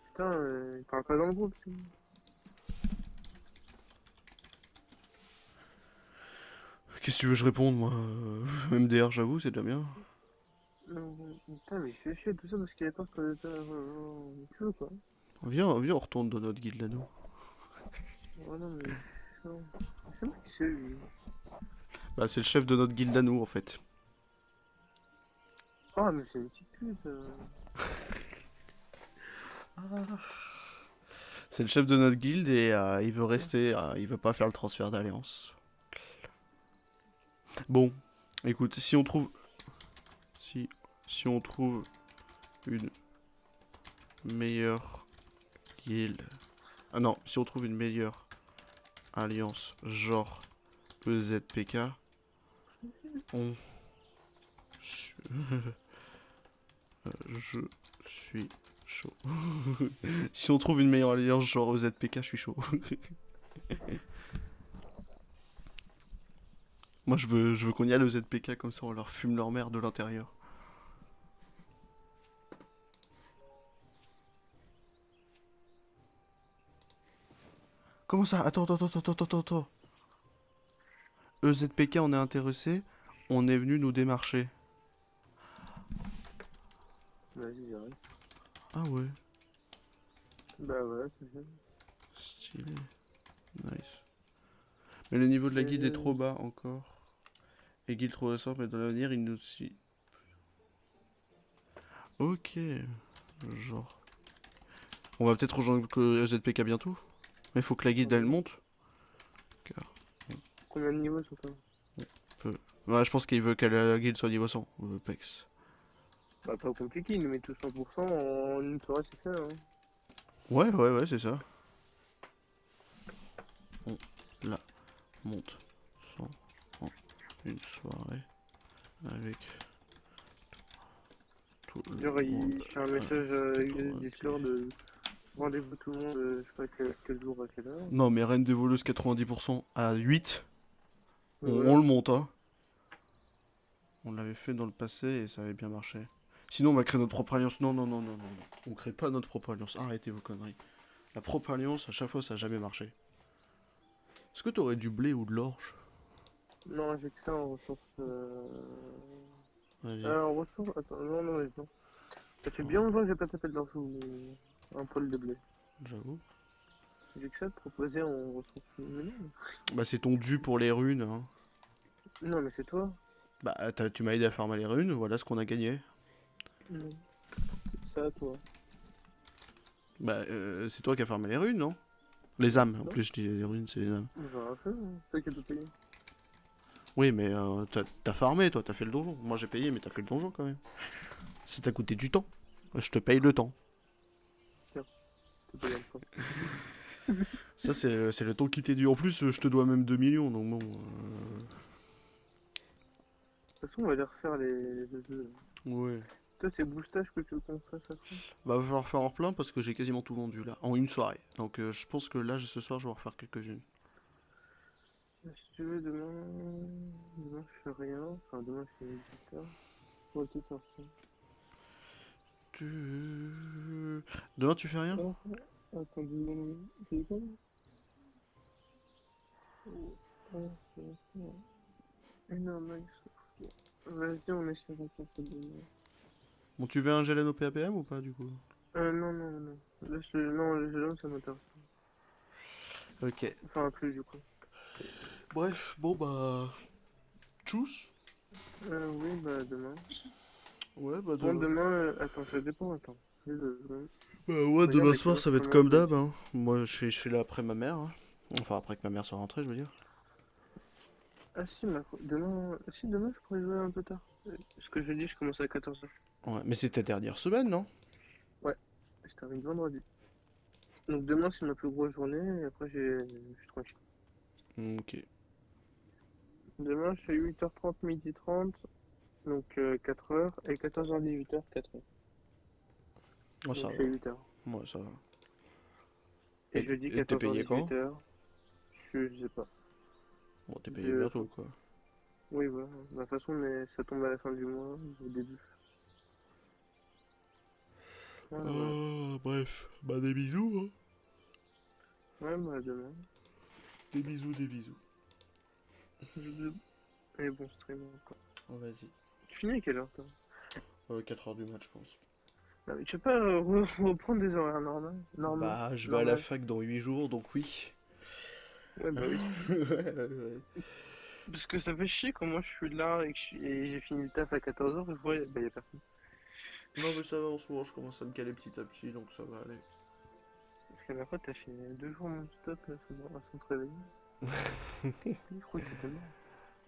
Putain, il parle pas dans le groupe, c'est bon. Qu'est-ce que tu veux que je réponde, moi? MDR, j'avoue, c'est déjà bien. Non, putain, mais il fait chier tout ça parce qu'il a peur que tu veux quoi. Viens, viens, on retourne dans notre guilde, là, nous. Oh non, mais chiant. C'est moi qui sais, lui. Bah, c'est le chef de notre guilde à nous, en fait. Oh, mais c'est une petite pute. C'est le chef de notre guilde et il veut rester, il veut pas faire le transfert d'alliance. Bon, écoute, si on trouve... Si on trouve une meilleure guilde... Ah non, si on trouve une meilleure alliance, genre EZPK, on... Je suis chaud. Si on trouve une meilleure alliance, genre EZPK, je suis chaud. Moi, je veux qu'on y aille aux ZPK, comme ça on leur fume leur mère de l'intérieur. Comment ça? Attends. EZPK, on est intéressé. On est venu nous démarcher. Vas-y, j'arrête. Ah ouais, Bah ouais, c'est bien. stylé. Nice. Mais le niveau de la guilde est trop bas encore. Et guilde trop récent, mais dans l'avenir, il nous... Ok. Genre... On va peut-être rejoindre que ZPK bientôt. Mais il faut que la guilde elle monte. Car Combien de niveaux sont ça? peu Ouais, je pense qu'il veut que la guilde soit niveau 100, Pex. Bah, pas compliqué, il nous met tout 100% en une soirée, c'est fait, hein. Ouais, c'est ça. On la monte sans en une soirée avec tout le Genre, monde il fait un à message avec le 90. Discord, rendez-vous tout le monde, je sais pas quel jour, à quelle heure. Non, mais reine des voleuses 90% à 8, Mais on voilà. le monte, hein. On l'avait fait dans le passé et ça avait bien marché. Sinon, on va créer notre propre alliance. Non, non, non, non, non, non. On crée pas notre propre alliance. Arrêtez vos conneries. La propre alliance, à chaque fois, ça a jamais marché. Est-ce que t'aurais du blé ou de l'orge? Non, j'ai que ça en ressources. Vas-y. En ressources. Attends, non, non, non. Ça fait bien Attends, longtemps que j'ai pas tapé de l'argent ou un poil de blé. j'avoue. J'ai que ça à te proposer en ressources. Mais non. Bah, c'est ton dû pour les runes, hein. Non, mais c'est toi. Bah, tu m'as aidé à farmer les runes, voilà ce qu'on a gagné. Non. C'est ça, toi. Bah, c'est toi qui as farmé les runes, non? Les âmes, en Non. plus je dis les runes, c'est les âmes. J'ai rien fait, hein. C'est toi qui as tout payé. Oui, mais t'as farmé, toi, t'as fait le donjon. Moi j'ai payé, mais t'as fait le donjon quand même. Ça t'a coûté du temps. Je te paye le temps. Tiens, t'as payé une fois. Ça, c'est le temps qui t'est dû. En plus, je te dois même 2 millions, donc bon. De toute façon, on va les refaire les jeux. Ouais. Toi, c'est boostage que tu veux qu'on fasse après? Bah, va falloir faire en plein parce que j'ai quasiment tout vendu là, en une soirée. Donc, je pense que là, ce soir, je vais en refaire quelques-unes. Si tu veux, demain je fais rien. Enfin, demain je fais 18h. Ouais, tout sorti. Demain, tu fais rien? Oh, attends 2 secondes. C'est quoi? Oh, c'est ça. Non, Max. Vas-y, on essaie de faire ça demain. Bon, tu veux un Gelen au PAPM ou pas du coup? Non, non, non. Non, le jeu ça m'intéresse pas. Ok. Enfin, plus du coup. Bref, bon bah. Tchuss. Oui, bah demain. Ouais, bah Bon, demain. demain, attends, ça dépend, attends. Bah ouais, Regarde demain à quelle soir heure ça je va être commence comme d'hab, aussi. hein. Moi je suis là après ma mère, hein. Enfin après que ma mère soit rentrée, je veux dire. Ah si, demain... Si, demain je pourrais jouer un peu tard. Ce que je dis, je commence à 14h. Ouais, mais c'est ta dernière semaine, non? Ouais, je termine vendredi. Donc demain c'est ma plus grosse journée et après je suis tranquille. Ok. Demain je fais 8h30, 12h30, donc 4h, et 14h, 18h, 4h. Oh, Donc ça je va. fais 8h. Ouais, ça va. Et jeudi Et t'es 14h, payé quand? 18h, je sais pas. Bon, t'es payé Je... bientôt, quoi. Oui, voilà. De toute façon, mais ça tombe à la fin du mois, au début. Voilà, voilà. Bref. Bah des bisous, hein. Ouais, bah demain. Des bisous, des bisous. Bisous. Et bon stream encore. Oh, vas-y. Tu finis à quelle heure toi? 4 heures du match, je pense. Non, mais tu peux pas reprendre des horaires normaux? Normaux? Bah, je vais à la Normal. fac dans 8 jours, donc oui. Ouais, bah oui. Ouais. Parce que ça fait chier quand moi je suis là et et j'ai fini le taf à 14h et je vois, bah y'a personne. Non, mais ça va en ce moment, je commence à me caler petit à petit, donc ça va aller. Parce que la dernière fois t'as fait 2 jours non-stop sans te réveiller. Je crois que t'étais mort.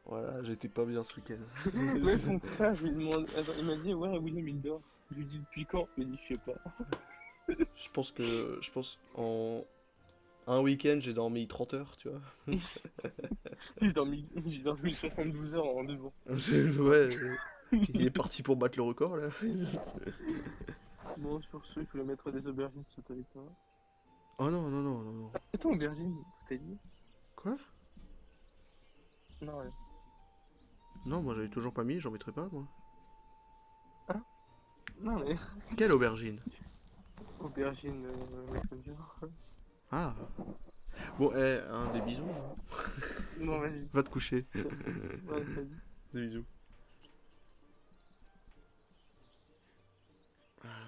Voilà, j'étais pas bien ce week-end. Même son frère, je lui demande, attends, il m'a dit, ouais, William il dort. Je lui dis depuis quand? Il m'a dit, je sais pas. Je pense en un week-end, j'ai dormi 30 heures, tu vois. J'ai dormi 72 heures en 2 jours. Ouais, il est parti pour battre le record là. Bon, sur ce, je voulais mettre des aubergines sur avec toi. Oh non, non, non, non, non. Attends, aubergine, t'as dit? Quoi? Non, ouais. Non, moi j'avais toujours pas mis, j'en mettrai pas moi. Hein? Non, mais. Quelle aubergine? Aubergine, messenger. Ah. Bon, des bisous, hein. Non, vas-y. Va te coucher. Ouais, vas-y. Des bisous.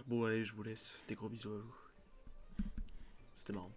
Bon, allez, je vous laisse. Des gros bisous à vous. C'était marrant.